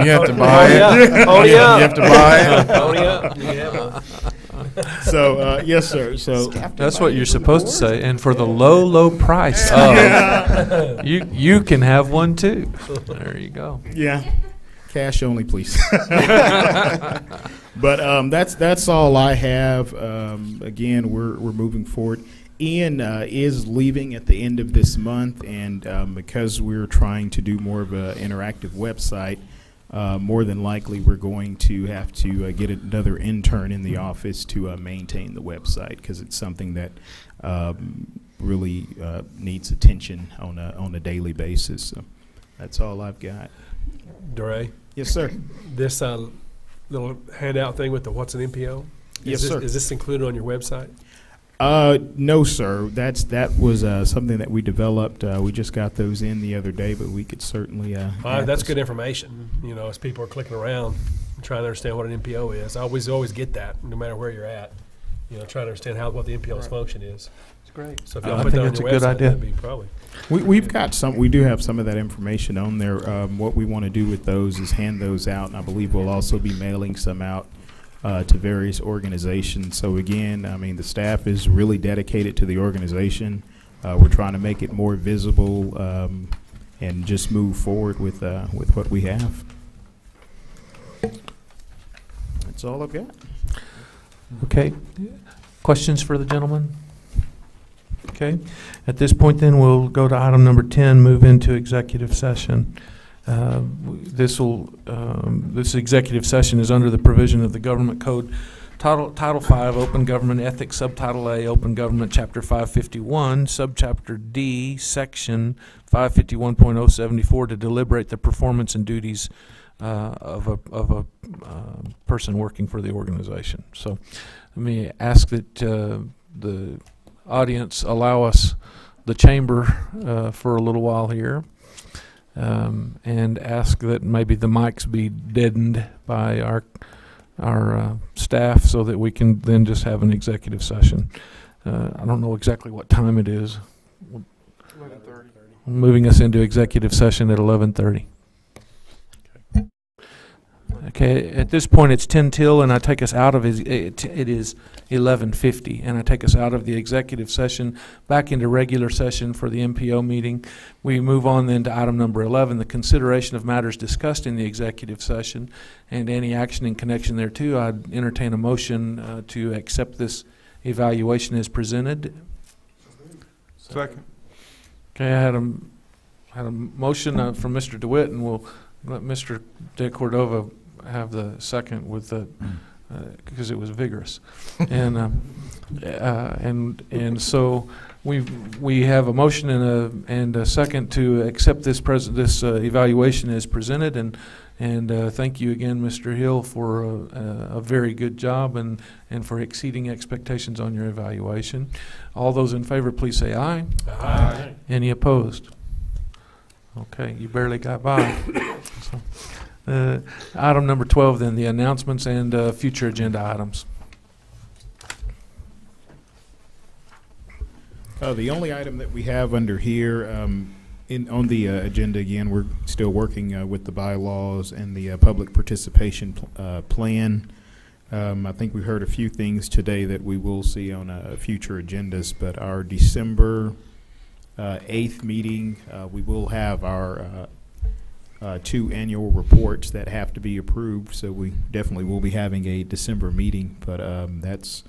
have to buy it. Pony You up. have to buy it. Pony up. Yeah. So yes, sir. So That's what you're supposed to say. And for the low price of, you can have one too. There you go. yeah, cash only, please. But that's all I have. Again, we're moving forward. Ian is leaving at the end of this month, and because we're trying to do more of an interactive website, more than likely we're going to have to get another intern in the office to maintain the website, because it's something that really needs attention on a daily basis. So that's all I've got. DeRay, Yes, sir. this little handout thing with the what's an MPO? Yes, sir. Is this included on your website? No, sir. That was something that we developed. We just got those in the other day, but we could certainly. That's those. good information. You know, as people are clicking around, trying to understand what an MPO is. I always get that, no matter where you're at. You know, trying to understand what the MPO's function is. It's great. So if I y'all put think that on that's your a good website, idea. that'd be probably. We've got some. We do have some of that information on there. What we want to do with those is hand those out, and I believe we'll also be mailing some out to various organizations. So again, I mean, the staff is really dedicated to the organization. We're trying to make it more visible and just move forward with what we have. That's all I've got. Okay. Questions for the gentleman? Okay. At this point, then, we'll go to item number 10, move into executive session. This executive session is under the provision of the Government Code, Title 5, Open Government Ethics, Subtitle A, Open Government, Chapter 551, Subchapter D, Section 551.074, to deliberate the performance and duties of a person working for the organization. So let me ask that the audience allow us the chamber for a little while here. And ask that maybe the mics be deadened by our staff, so that we can then just have an executive session. I don't know exactly what time it is. 11:30. Moving us into executive session at 11:30. Okay, at this point it's 10 till, and I take us out of it is 11:50, and I take us out of the executive session back into regular session for the MPO meeting. We move on then to item number 11, the consideration of matters discussed in the executive session and any action in connection thereto. I'd entertain a motion to accept this evaluation as presented. Second. Okay, I had a motion from Mr. DeWitt, and we'll let Mr. De Cordova have the second with the because it was vigorous, and so we have a motion and a second to accept this evaluation as presented, and And thank you again, Mr. Hill, for a very good job and for exceeding expectations on your evaluation. All those in favor, please say aye. Aye. Any opposed? Okay, you barely got by. So, item number 12, then, the announcements and future agenda items. The only item that we have under here, on the agenda, again, we're still working with the bylaws and the public participation plan. I think we heard a few things today that we will see on future agendas, but our December 8th meeting, we will have our 2 annual reports that have to be approved, so we definitely will be having a December meeting, but that's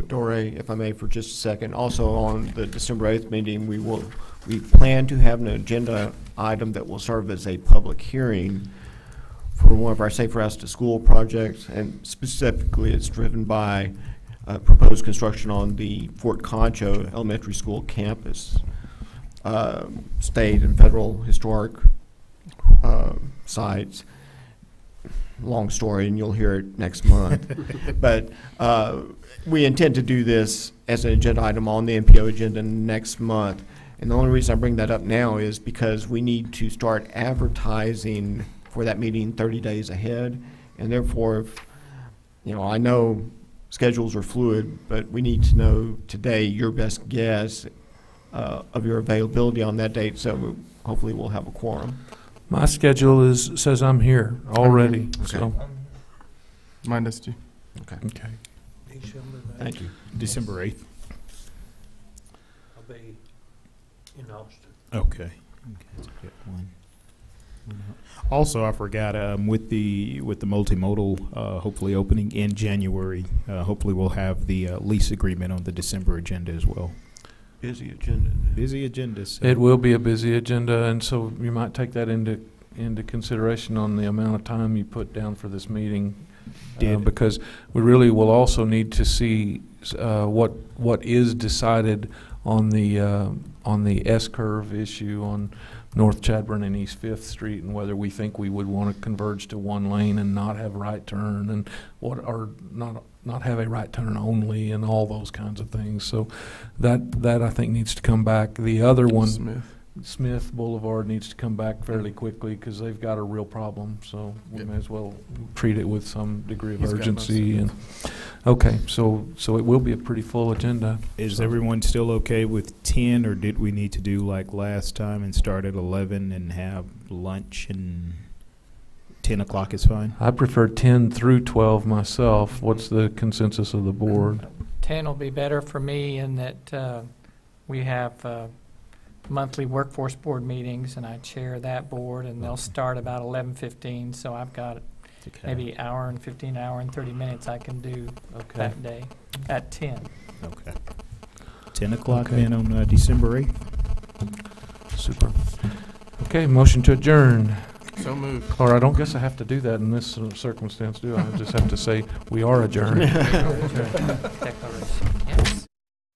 Dore, if I may, for just a second, also on the December 8th meeting, we plan to have an agenda item that will serve as a public hearing for one of our Safe Routes to School projects, and specifically it's driven by proposed construction on the Fort Concho Elementary School campus. State and federal historic sites. Long story, and you'll hear it next month. But we intend to do this as an agenda item on the MPO agenda next month. And the only reason I bring that up now is because we need to start advertising for that meeting 30 days ahead. And therefore, if, I know schedules are fluid, but we need to know today your best guess of your availability on that date, so hopefully we'll have a quorum. My schedule says I'm here already. Okay. So. Mine does too. Okay. Okay. Thank you. December 8th. I'll be in Austin. Okay. That's a good one. Also, I forgot, with the multimodal hopefully opening in January, hopefully we'll have the lease agreement on the December agenda as well. Busy agenda. Busy agenda. So. It will be a busy agenda, and so you might take that into consideration on the amount of time you put down for this meeting, because we really will also need to see what is decided on the S-curve issue on North Chadbourn and East 5th Street, and whether we think we would want to converge to one lane and not have right turn, and or not have a right turn only, and all those kinds of things. So that I think needs to come back. The other one, Smith Boulevard, needs to come back fairly quickly because they've got a real problem. So we may as well treat it with some degree of urgency. And okay, so it will be a pretty full agenda. Is everyone still okay with 10, or did we need to do like last time and start at 11 and have lunch, and 10 o'clock is fine? I prefer 10 through 12 myself. What's the consensus of the board? 10 will be better for me in that we have monthly workforce board meetings, and I chair that board, and they'll start about 11:15. So I've got maybe hour and 15, hour and 30 minutes I can do that day at 10. Okay. 10 o'clock then on December 8th. Super. Okay, motion to adjourn. So moved. Or I don't guess I have to do that in this circumstance, do I? I just have to say we are adjourned. Okay.